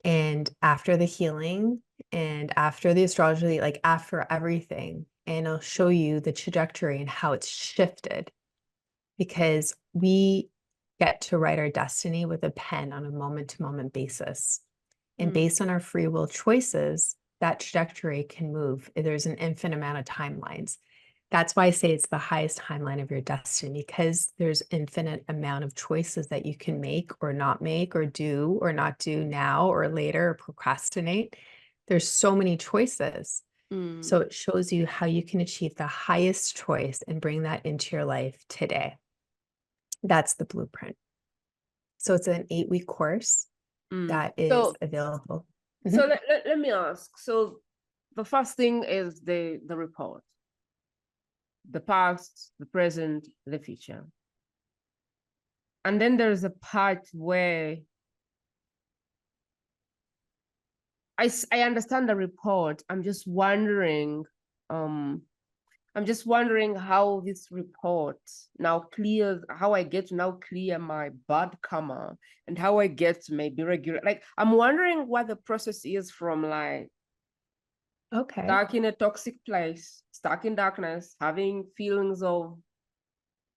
and after the healing and after the astrology, like after everything. And it'll show you the trajectory and how it's shifted, because we get to write our destiny with a pen on a moment-to-moment basis. And based on our free will choices, that trajectory can move. There's an infinite amount of timelines. That's why I say it's the highest timeline of your destiny, because there's infinite amount of choices that you can make or not do now or later, or procrastinate. There's so many choices. So it shows you how you can achieve the highest choice and bring that into your life today. That's the blueprint. So it's an 8-week course that is available. So let me ask. So the first thing is the report. The past, the present, the future. And then there's a part where I understand the report. I'm just wondering how this report now clears, how I get to now clear my bad karma and how I get to maybe regular. Like, I'm wondering what the process is from like, stuck in a toxic place, stuck in darkness, having feelings of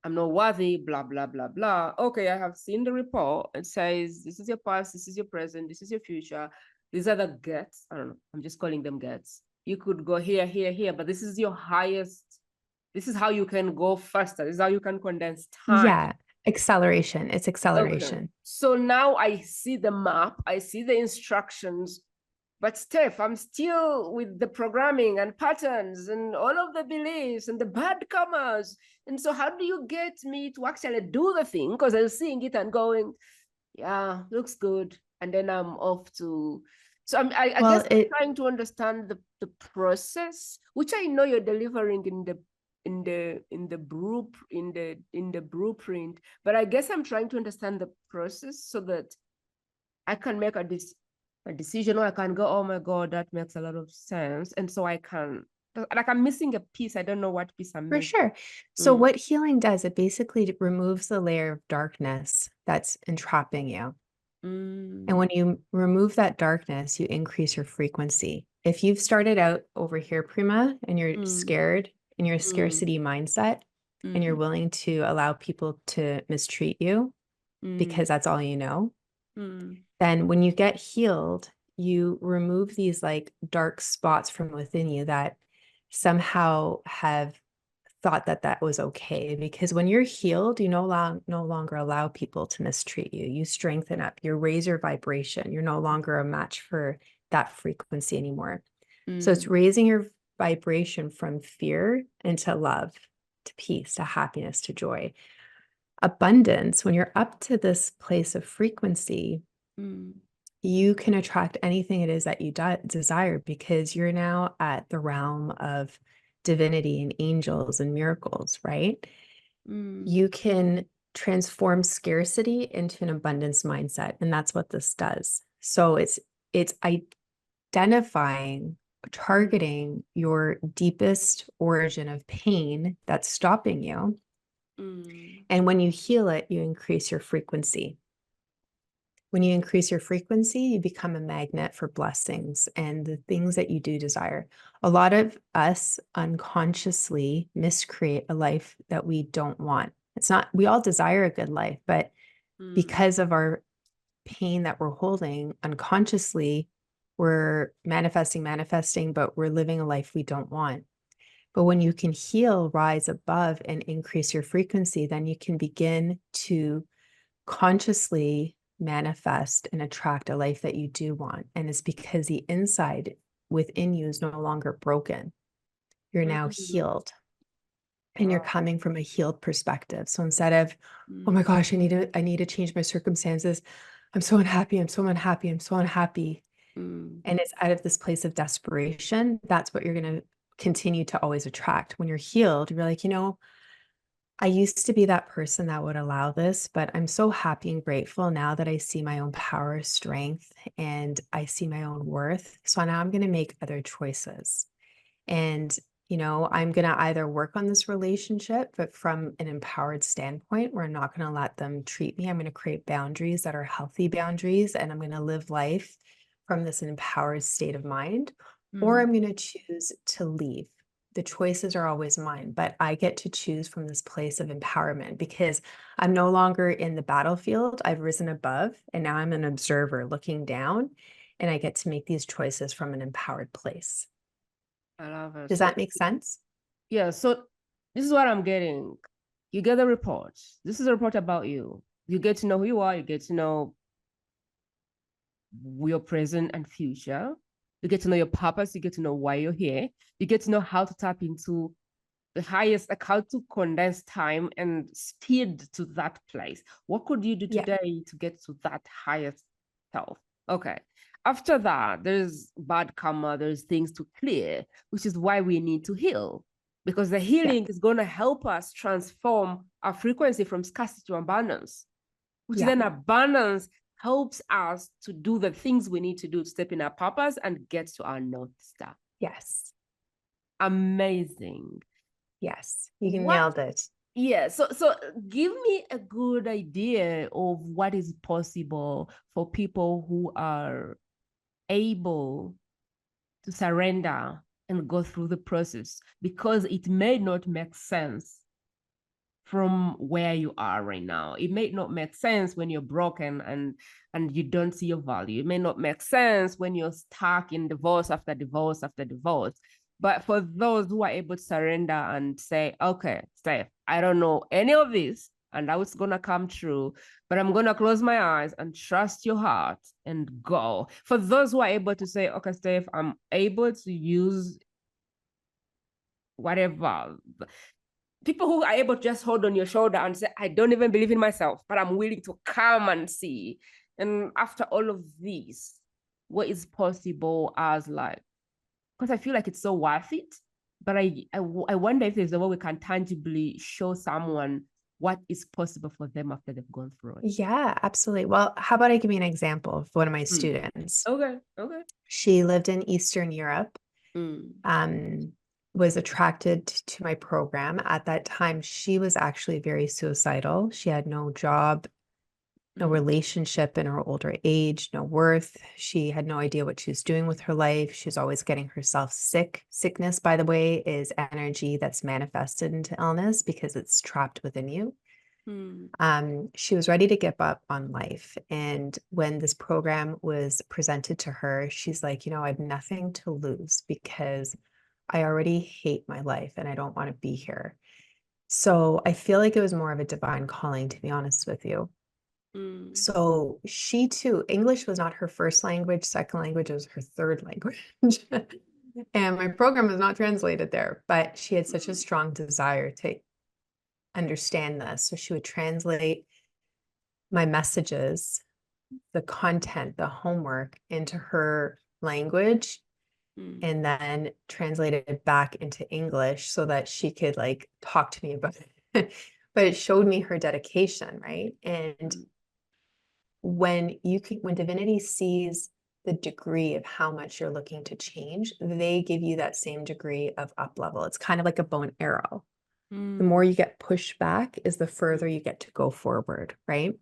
I'm not worthy, blah, blah, blah, blah. Okay, I have seen the report. It says, this is your past, this is your present, this is your future. These are the gets. I don't know. I'm just calling them gets. You could go here, here, here, but this is your highest. This is how you can go faster. This is how you can condense time. Yeah, acceleration. It's acceleration. Okay. So now I see the map. I see the instructions. But Steph, I'm still with the programming and patterns and all of the beliefs and the bad commas. And so how do you get me to actually do the thing? Because I'm seeing it and going, yeah, looks good. And then I'm off to, so I guess I'm trying to understand the process, which I know you're delivering in the blueprint, but I guess I'm trying to understand the process so that I can make a decision, or I can go, oh my God, that makes a lot of sense. And so I can, like, I'm missing a piece. I don't know what piece I'm missing. For sure. So what healing does, it basically removes the layer of darkness that's entrapping you. And when you remove that darkness, you increase your frequency. If you've started out over here, Prima, and you're scared in your scarcity mindset, and you're willing to allow people to mistreat you because that's all you know, then when you get healed, you remove these like dark spots from within you that somehow have thought that that was okay. Because when you're healed, you no longer allow people to mistreat you. You strengthen up, you raise your vibration. You're no longer a match for that frequency anymore. So it's raising your vibration from fear into love, to peace, to happiness, to joy. Abundance, when you're up to this place of frequency, you can attract anything it is that you desire, because you're now at the realm of divinity and angels and miracles, right? You can transform scarcity into an abundance mindset, and that's what this does. So it's identifying, targeting your deepest origin of pain that's stopping you. And when you heal it, you increase your frequency. When you increase your frequency, you become a magnet for blessings and the things that you do desire. A lot of us unconsciously miscreate a life that we don't want. It's not, we all desire a good life, but because of our pain that we're holding unconsciously, we're manifesting, but we're living a life we don't want. But when you can heal, rise above, and increase your frequency, then you can begin to consciously manifest and attract a life that you do want. And it's because the inside within you is no longer broken. You're now healed. And you're coming from a healed perspective. So instead of, oh my gosh, I need to change my circumstances. I'm so unhappy. I'm so unhappy. I'm so unhappy. And it's out of this place of desperation. That's what you're going to continue to always attract. When you're healed, you're like, I used to be that person that would allow this, but I'm so happy and grateful now that I see my own power, strength, and I see my own worth. So now I'm going to make other choices. And, I'm going to either work on this relationship, but from an empowered standpoint, where I'm not going to let them treat me. I'm going to create boundaries that are healthy boundaries, and I'm going to live life from this empowered state of mind, or I'm going to choose to leave. The choices are always mine, but I get to choose from this place of empowerment because I'm no longer in the battlefield. I've risen above, and now I'm an observer looking down, and I get to make these choices from an empowered place. I love it. Does So that make sense? yeah, so this is what I'm getting. You get a report. This is a report about you. You get to know who you are. You get to know your present and future. You get to know your purpose. You get to know why you're here. You get to know how to tap into the highest, like how to condense time and speed to that place. What could you do Yeah. today to get to that highest self? Okay. After that, there's bad karma, there's things to clear, which is why we need to heal. Because the healing is going to help us transform our frequency from scarcity to abundance, which then abundance helps us to do the things we need to do to step in our purpose and get to our North Star. Yes. Amazing. Yes. You What? nailed it. Yeah, so give me a good idea of what is possible for people who are able to surrender and go through the process, because it may not make sense from where you are right now. It may not make sense when you're broken and you don't see your value. It may not make sense when you're stuck in divorce after divorce after divorce. But for those who are able to surrender and say, okay, Steph, I don't know any of this, and how it's gonna come true, but I'm gonna close my eyes and trust your heart and go. For those who are able to say, okay, Steph, I'm able to use whatever, people who are able to just hold on your shoulder and say, I don't even believe in myself, but I'm willing to come and see. And after all of this, what is possible as like, because I feel like it's so worth it, but I wonder if there's a way we can tangibly show someone what is possible for them after they've gone through it. Yeah, absolutely. Well, how about I give you an example of one of my students? Okay, okay. She lived in Eastern Europe, um, was attracted to my program. At that time, she was actually very suicidal. She had no job, no relationship in her older age, no worth. She had no idea what she was doing with her life. She was always getting herself sick. Sickness, by the way, is energy that's manifested into illness because it's trapped within you. She was ready to give up on life. And when this program was presented to her, she's like, I have nothing to lose because I already hate my life and I don't want to be here. So I feel like it was more of a divine calling, to be honest with you. So she too, English was not her first language, second language was her third language. And my program was not translated there, but she had such a strong desire to understand this. So she would translate my messages, the content, the homework into her language and then translate it back into English so that she could like talk to me about it. But it showed me her dedication, right? And when divinity sees the degree of how much you're looking to change, they give you that same degree of up level. It's kind of like a bow and arrow. The more you get pushed back is the further you get to go forward, right?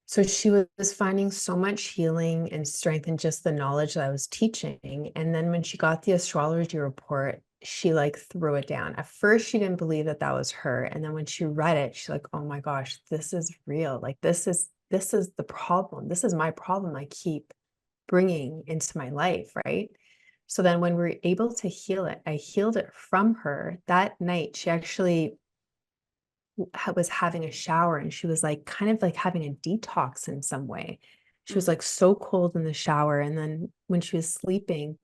So she was finding so much healing and strength in just the knowledge that I was teaching. And then when she got the astrology report, she like threw it down. At first, she didn't believe that that was her. And then when she read it, she's like, oh my gosh, this is real. Like, this is the problem. This is my problem I keep bringing into my life, right? So then when we were able to heal it, I healed it from her. That night, she actually was having a shower and she was like kind of like having a detox in some way. She was like so cold in the shower. And then when she was sleeping,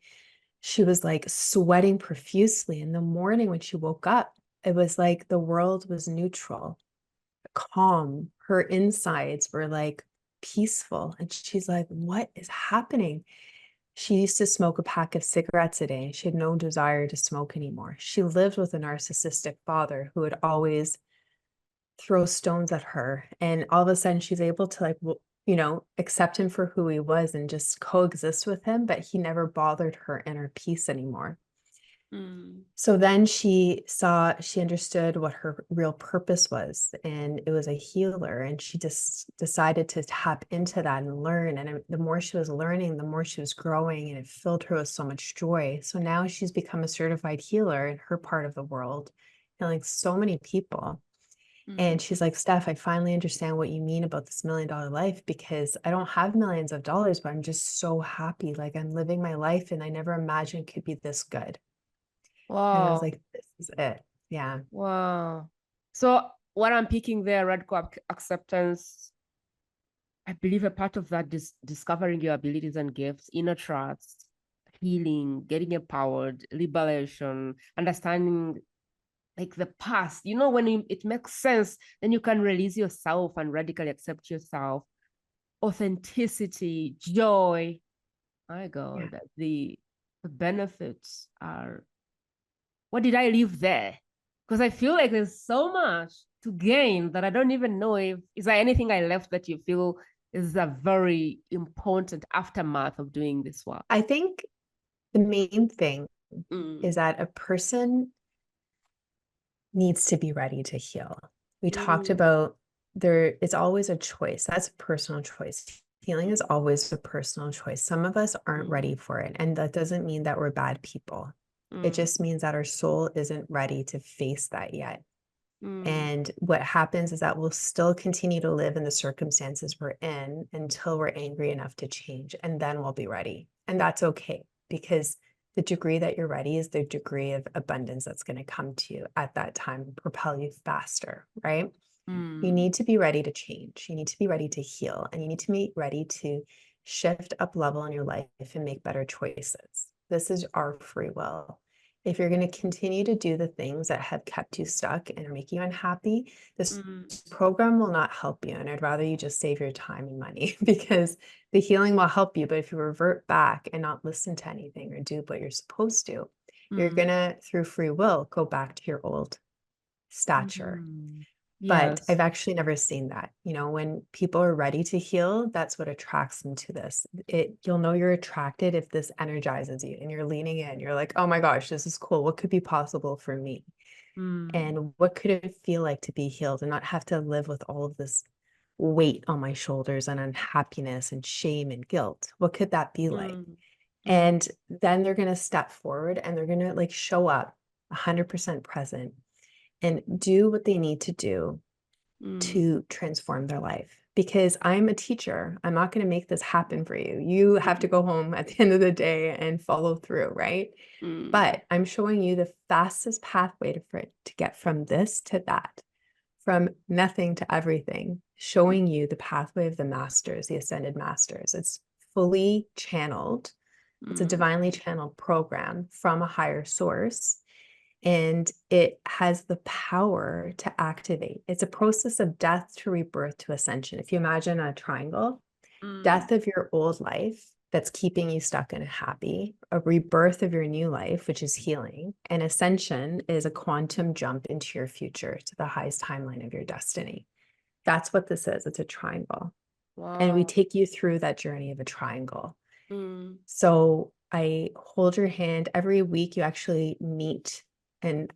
she was like sweating profusely. In the morning when she woke up, it was like the world was neutral, calm. Her insides were like peaceful. And she's like, what is happening? She used to smoke a pack of cigarettes a day. She had no desire to smoke anymore. She lived with a narcissistic father who would always throw stones at her. And all of a sudden she's able to like, accept him for who he was and just coexist with him, but he never bothered her inner peace anymore. So then she understood what her real purpose was, and it was a healer. And she just decided to tap into that and learn. And the more she was learning, the more she was growing, and it filled her with so much joy. So now she's become a certified healer in her part of the world, healing so many people. And she's like, Steph, I finally understand what you mean about this $1 million life, because I don't have millions of dollars, but I'm just so happy. Like, I'm living my life, and I never imagined it could be this good. And I was Wow. like, this is it. Yeah. Wow. So what I'm picking there, radical acceptance, I believe a part of that is discovering your abilities and gifts, inner trust, healing, getting empowered, liberation, understanding like the past. When it makes sense, then you can release yourself and radically accept yourself. Authenticity, joy. My God, the benefits are, what did I leave there? Because I feel like there's so much to gain that I don't even know is there anything I left that you feel is a very important aftermath of doing this work? I think the main thing is that a person needs to be ready to heal. We talked about it's always a choice. That's a personal choice. Healing is always a personal choice. Some of us aren't ready for it. And that doesn't mean that we're bad people. It just means that our soul isn't ready to face that yet. And what happens is that we'll still continue to live in the circumstances we're in until we're angry enough to change. And then we'll be ready. And that's okay, because the degree that you're ready is the degree of abundance that's going to come to you at that time and propel you faster, right? You need to be ready to change. You need to be ready to heal, and you need to be ready to shift up level in your life and make better choices. This is our free will. If you're going to continue to do the things that have kept you stuck and are making you unhappy, this program will not help you. And I'd rather you just save your time and money, because the healing will help you. But if you revert back and not listen to anything or do what you're supposed to, you're going to, through free will, go back to your old stature. But I've actually never seen that. When people are ready to heal, that's what attracts them to this. You'll know you're attracted if this energizes you and you're leaning in. You're like, oh my gosh, this is cool. What could be possible for me? And what could it feel like to be healed and not have to live with all of this weight on my shoulders and unhappiness and shame and guilt? What could that be like? And then they're going to step forward and they're going to like show up 100% present and do what they need to do to transform their life. Because I'm a teacher. I'm not going to make this happen for you. You have to go home at the end of the day and follow through, right? But I'm showing you the fastest pathway to get from this to that, from nothing to everything, showing you the pathway of the masters, the ascended masters. It's fully channeled. It's a divinely channeled program from a higher source. And it has the power to activate. It's a process of death to rebirth to ascension. If you imagine a triangle, death of your old life that's keeping you stuck and happy, a rebirth of your new life, which is healing, and ascension is a quantum jump into your future to the highest timeline of your destiny. That's what this is. It's a triangle. Wow. And we take you through that journey of a triangle. So I hold your hand every week. You actually meet an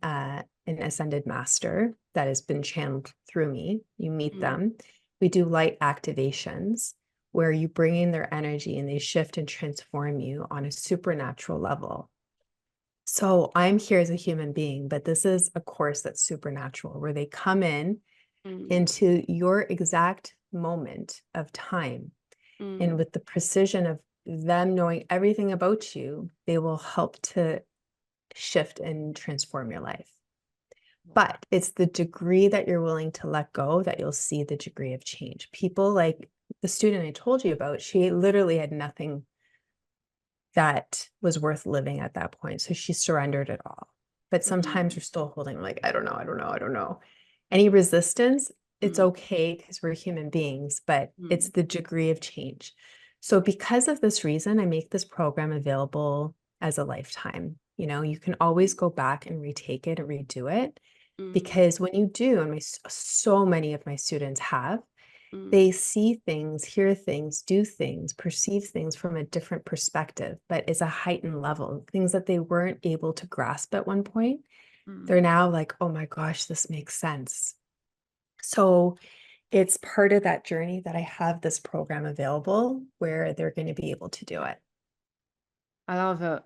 ascended master that has been channeled through me. You meet them. We do light activations where you bring in their energy and they shift and transform you on a supernatural level. So I'm here as a human being, but this is a course that's supernatural, where they come in into your exact moment of time. And with the precision of them knowing everything about you, they will help to shift and transform your life. But it's the degree that you're willing to let go that you'll see the degree of change. People like the student I told you about, she literally had nothing that was worth living at that point. So she surrendered it all. But sometimes we're still holding, like, I don't know. Any resistance, it's okay, because we're human beings, but it's the degree of change. So because of this reason, I make this program available as a lifetime. You can always go back and retake it and redo it, Mm, because when you do, and so many of my students have, mm, they see things, hear things, do things, perceive things from a different perspective, but it's a heightened level, things that they weren't able to grasp at one point. They're mm. now like, oh my gosh, this makes sense. So it's part of that journey that I have this program available where they're going to be able to do it. I love it.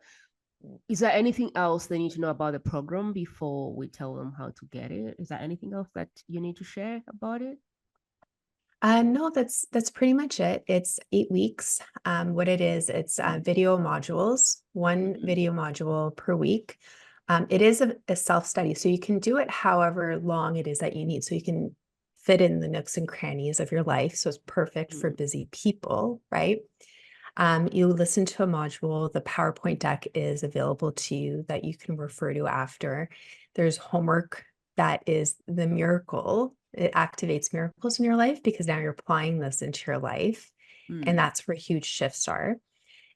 Is there anything else they need to know about the program before we tell them how to get it? Is there anything else that you need to share about it? No, that's pretty much it. It's 8 weeks. What it is, it's video modules, one Mm, video module per week. It is a self-study, so you can do it however long it is that you need. So you can fit in the nooks and crannies of your life. So it's perfect for mm, busy people, right? You listen to a module, the PowerPoint deck is available to you that you can refer to after. There's homework that is the miracle. It activates miracles in your life because now you're applying this into your life. And mm, that's where huge shifts are.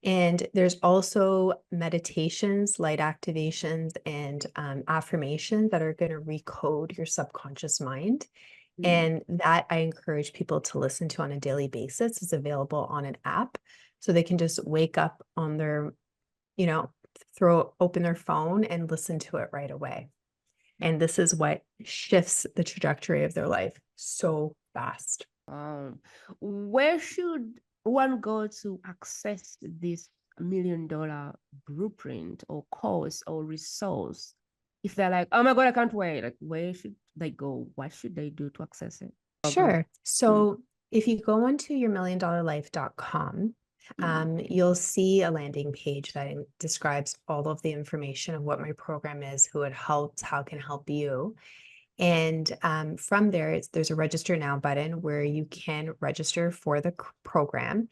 And there's also meditations, light activations, and affirmations that are going to recode your subconscious mind. mm. And that I encourage people to listen to on a daily basis. It's available on an app. So they can just wake up on their, you know, open their phone and listen to it right away. And this is what shifts the trajectory of their life so fast. Um, where should one go to access this $1 million blueprint or course or resource? If they're like, oh my God, I can't wait. Like, where should they go? What should they do to access it? Program. Sure. Mm, So if you go onto yourmilliondollarlife.com, mm, you'll see a landing page that describes all of the information of what my program is, who it helps, how it can help you. And from there, there's a register now button where you can register for the program.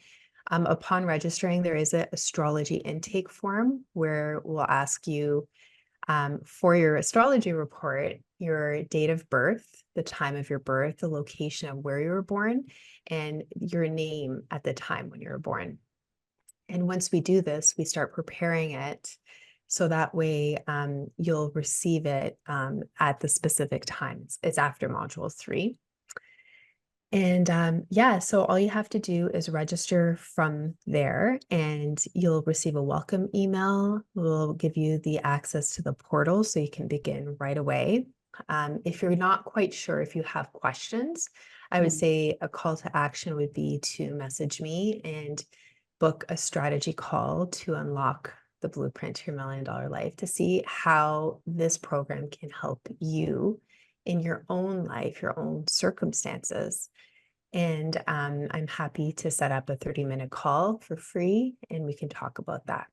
Upon registering, there is an astrology intake form where we'll ask you for your astrology report, your date of birth, the time of your birth, the location of where you were born, and your name at the time when you were born. And once we do this, we start preparing it so that way you'll receive it at the specific times. It's after module 3. And yeah, so all you have to do is register from there and you'll receive a welcome email. We'll give you the access to the portal so you can begin right away. If you're not quite sure, if you have questions, I would mm. say a call to action would be to message me and book a strategy call to unlock the blueprint to your $1 million life to see how this program can help you in your own life, your own circumstances. And I'm happy to set up a 30-minute call for free and we can talk about that.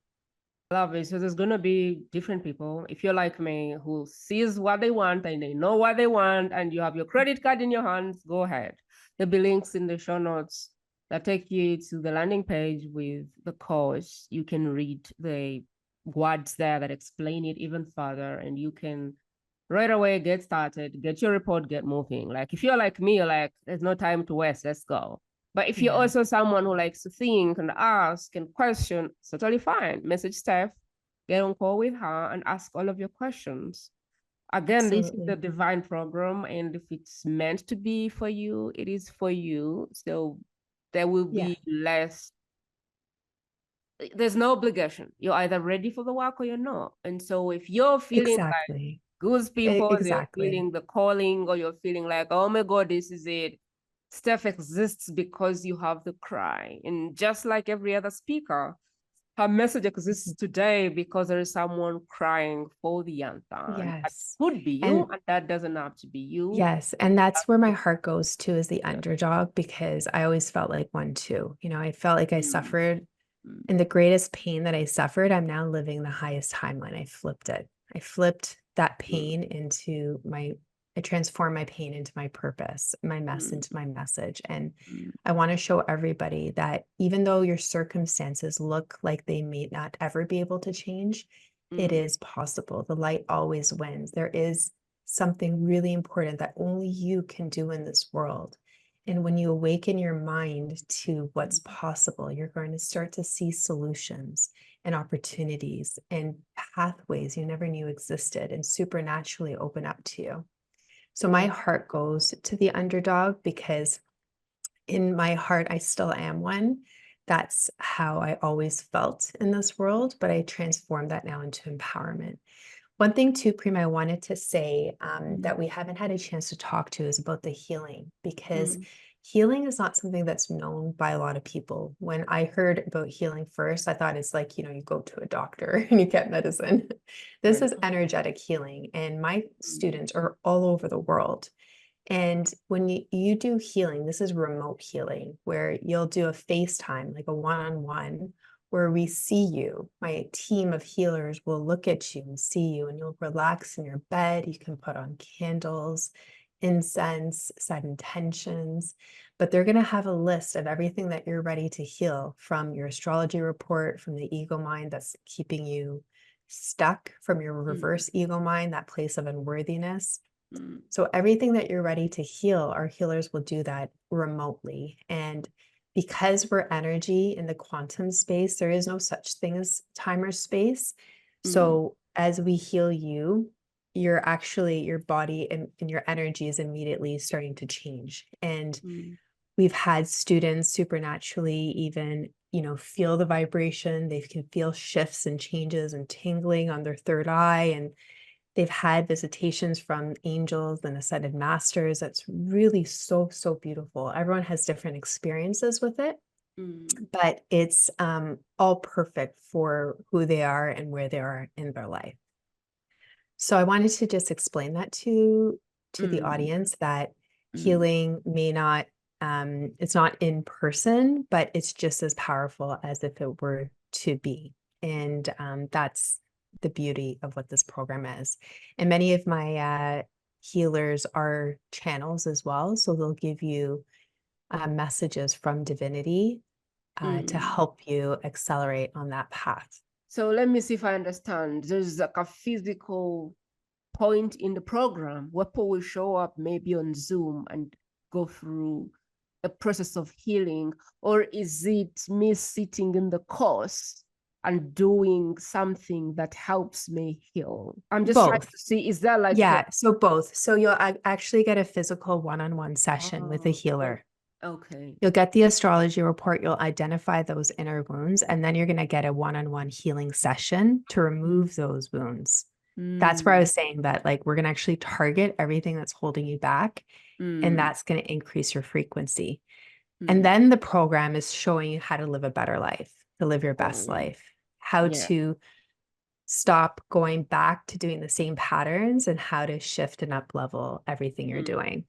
Love it. So there's gonna be different people. If you're like me, who sees what they want and they know what they want, and you have your credit card in your hands, go ahead. There'll be links in the show notes that take you to the landing page with the course. You can read the words there that explain it even further, and you can right away get started, get your report, get moving. Like if you're like me, you're like, there's no time to waste, let's go. But if you're Yeah, also someone who likes to think and ask and question, it's totally fine. Message Steph, get on call with her and ask all of your questions. Again, this is the absolutely. divine program, and if it's meant to be for you, it is for you. So there will Yeah, be less, there's no obligation. You're either ready for the work or you're not. And so if you're feeling like exactly. good people, you're Exactly. feeling the calling, or you're feeling like, oh my God, this is it. Steph exists because you have the cry. And just like every other speaker, her message exists Mhm. today because there is someone crying for the answer. And that Yes. could be you, And and that doesn't have to be you. yes, and that's where my heart goes to as the underdog because I always felt like one too. I felt like I Mm, suffered. mm, And the greatest pain that I suffered, I'm now living the highest timeline. I flipped it. I flipped that mm, pain I transformed my pain into my purpose, my mess mm, into my message. And mm, I want to show everybody that even though your circumstances look like they may not ever be able to change, it mm, is possible. The light always wins. There is something really important that only you can do in this world. And when you awaken your mind to what's possible, you're going to start to see solutions and opportunities and pathways you never knew existed and supernaturally open up to you. So my heart goes to the underdog, because in my heart, I still am one. That's how I always felt in this world, but I transformed that now into empowerment. One thing too, Prima, I wanted to say that we haven't had a chance to talk to is about the healing, because healing is not something that's known by a lot of people. When I heard about healing first, I thought it's like, you go to a doctor and you get medicine. This is energetic healing, and my students are all over the world. And when you do healing, this is remote healing, where you'll do a FaceTime, like a one-on-one, where we see you. My team of healers will look at you and see you, and you'll relax in your bed. You can put on candles, incense, set intentions, but they're going to have a list of everything that you're ready to heal, from your astrology report, from the ego mind that's keeping you stuck, from your reverse ego mind, that place of unworthiness. So everything that you're ready to heal, our healers will do that remotely. And because we're energy in the quantum space, there is no such thing as time or space. So as we heal you, you're actually, your body and your energy is immediately starting to change. And we've had students supernaturally even, feel the vibration. They can feel shifts and changes and tingling on their third eye, and they've had visitations from angels and ascended masters. That's really so, so beautiful. Everyone has different experiences with it, but it's all perfect for who they are and where they are in their life. So I wanted to just explain that to the audience, that healing may not, it's not in person, but it's just as powerful as if it were to be. And that's the beauty of what this program is. And many of my healers are channels as well. So they'll give you messages from divinity to help you accelerate on that path. So let me see if I understand. There's like a physical point in the program where people will show up maybe on Zoom and go through a process of healing, or is it me sitting in the course and doing something that helps me heal? I'm just trying to see, is that like so both. So you'll actually get a physical one-on-one session with a healer. Okay. You'll get the astrology report, you'll identify those inner wounds, and then you're going to get a one-on-one healing session to remove those wounds. That's where I was saying that, like, we're going to actually target everything that's holding you back, and that's going to increase your frequency. And then the program is showing you how to live a better life, to live your best life, how to stop going back to doing the same patterns, and how to shift and up level everything you're doing.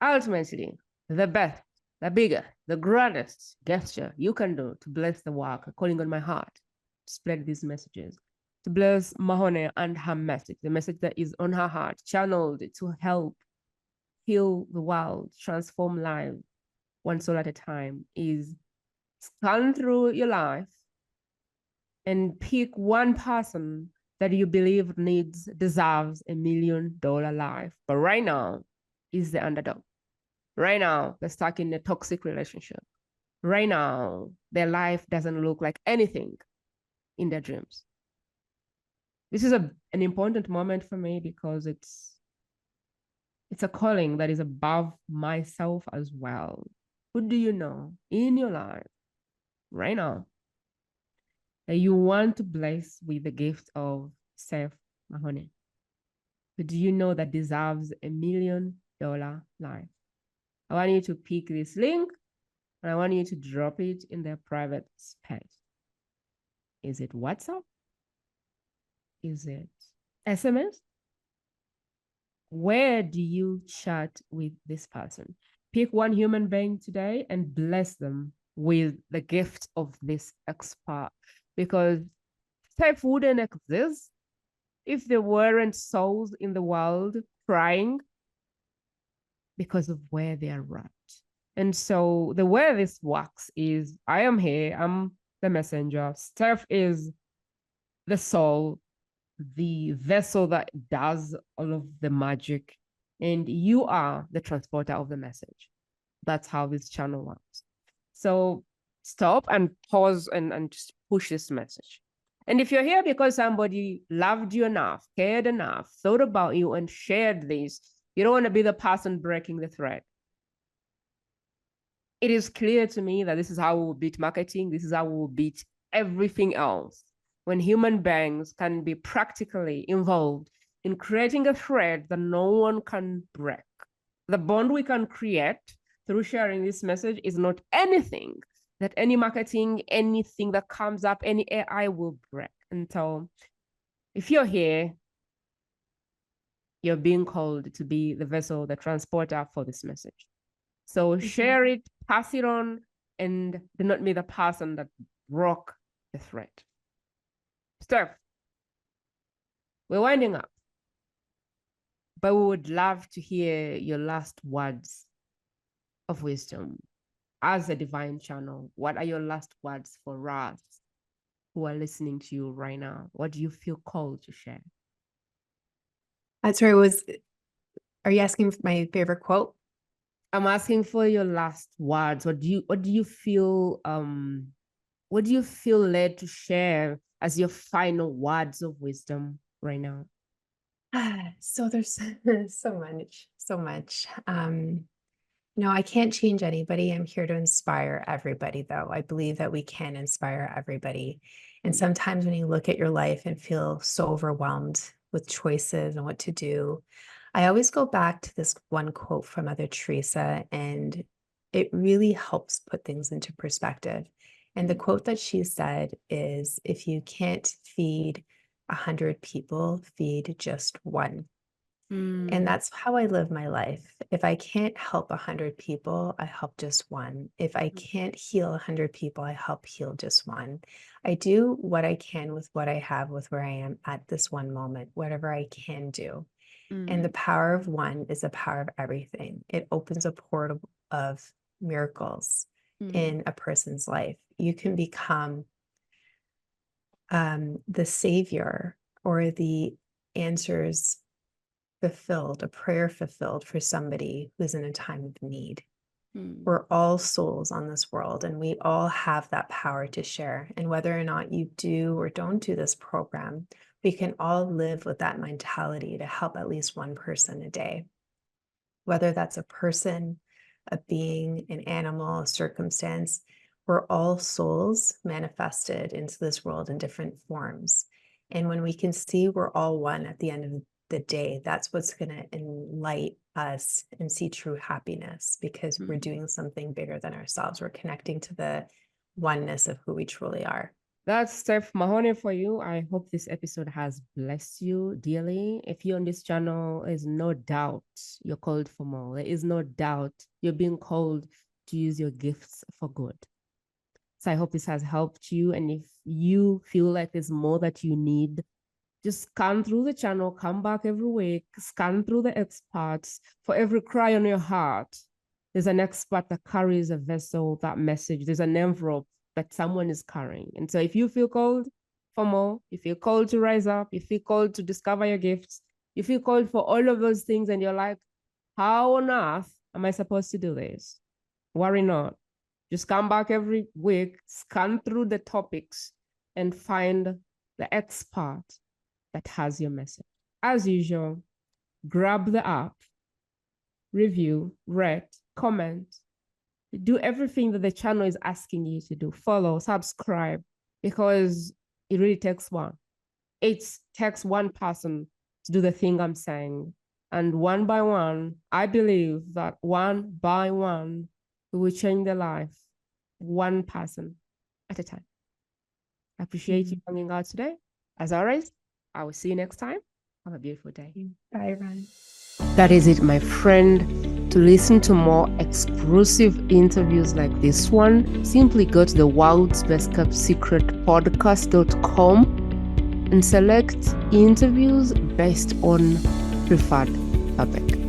Ultimately, the best, the bigger, the grandest gesture you can do to bless the work calling on my heart, to spread these messages, to bless Mahony and her message, the message that is on her heart, channeled to help heal the world, transform lives one soul at a time, is scan through your life and pick one person that you believe deserves $1 million life. But right now is the underdog. Right now, they're stuck in a toxic relationship. Right now, their life doesn't look like anything in their dreams. This is an important moment for me, because it's a calling that is above myself as well. Who do you know in your life right now that you want to bless with the gift of Steph Mahony? Who do you know that deserves $1 million life? I want you to pick this link, and I want you to drop it in their private space. Is it WhatsApp? Is it SMS? Where do you chat with this person? Pick one human being today and bless them with the gift of this expert, because Steph wouldn't exist if there weren't souls in the world crying because of where they are at. And so the way this works is, I am here, I'm the messenger. Steph is the soul, the vessel that does all of the magic, and you are the transporter of the message. That's how this channel works. So stop and pause and just push this message. And if you're here because somebody loved you enough, cared enough, thought about you, and shared this, you don't want to be the person breaking the thread. It is clear to me that this is how we will beat marketing. This is how we will beat everything else. When human beings can be practically involved in creating a thread that no one can break. The bond we can create through sharing this message is not anything that any marketing, anything that comes up, any AI will break. And so if you're here, you're being called to be the vessel, the transporter for this message. So share it, pass it on, and do not be the person that broke the thread. Steph, we're winding up, but we would love to hear your last words of wisdom. As a divine channel, what are your last words for us who are listening to you right now? What do you feel called to share? That's where are you asking for my favorite quote? I'm asking for your last words. What do you feel led to share as your final words of wisdom right now? So there's so much. No, I can't change anybody. I'm here to inspire everybody, though. I believe that we can inspire everybody. And sometimes when you look at your life and feel so overwhelmed with choices and what to do, I always go back to this one quote from Mother Teresa, and it really helps put things into perspective. And the quote that she said is, if you can't feed 100 people, feed just one. And that's how I live my life. If I can't help 100 people, I help just one. If I can't heal 100 people, I help heal just one. I do what I can with what I have, with where I am at this one moment, whatever I can do. And the power of one is the power of everything. It opens a portal of miracles in a person's life. You can become the savior or the answers fulfilled, a prayer fulfilled for somebody who's in a time of need. We're all souls on this world, and we all have that power to share. And whether or not you do or don't do this program, we can all live with that mentality to help at least one person a day. Whether that's a person, a being, an animal, a circumstance, we're all souls manifested into this world in different forms. And when we can see we're all one at the end of the day, that's what's going to enlighten us and see true happiness, because we're doing something bigger than ourselves. We're connecting to the oneness of who we truly are. That's Steph Mahony for you. I hope this episode has blessed you dearly. If you're on this channel, there's no doubt you're called for more. There is no doubt you're being called to use your gifts for good. So I hope this has helped you. And if you feel like there's more that you need, just scan through the channel, come back every week, scan through the experts. For every cry on your heart, there's an expert that carries a vessel, that message. There's an envelope that someone is carrying. And so if you feel called for more, you feel called to rise up, you feel called to discover your gifts, you feel called for all of those things, and you're like, how on earth am I supposed to do this? Worry not. Just come back every week, scan through the topics, and find the expert that has your message. As usual, grab the app, review, rate, comment, do everything that the channel is asking you to do. Follow, subscribe, because it really takes one. It takes one person to do the thing I'm saying. And one by one, I believe that one by one, we will change their life, one person at a time. I appreciate you coming out today. As always, I will see you next time. Have a beautiful day. Bye, everyone. That is it, my friend. To listen to more exclusive interviews like this one, simply go to the World's Best Kept Secret podcast.com and select interviews based on preferred topic.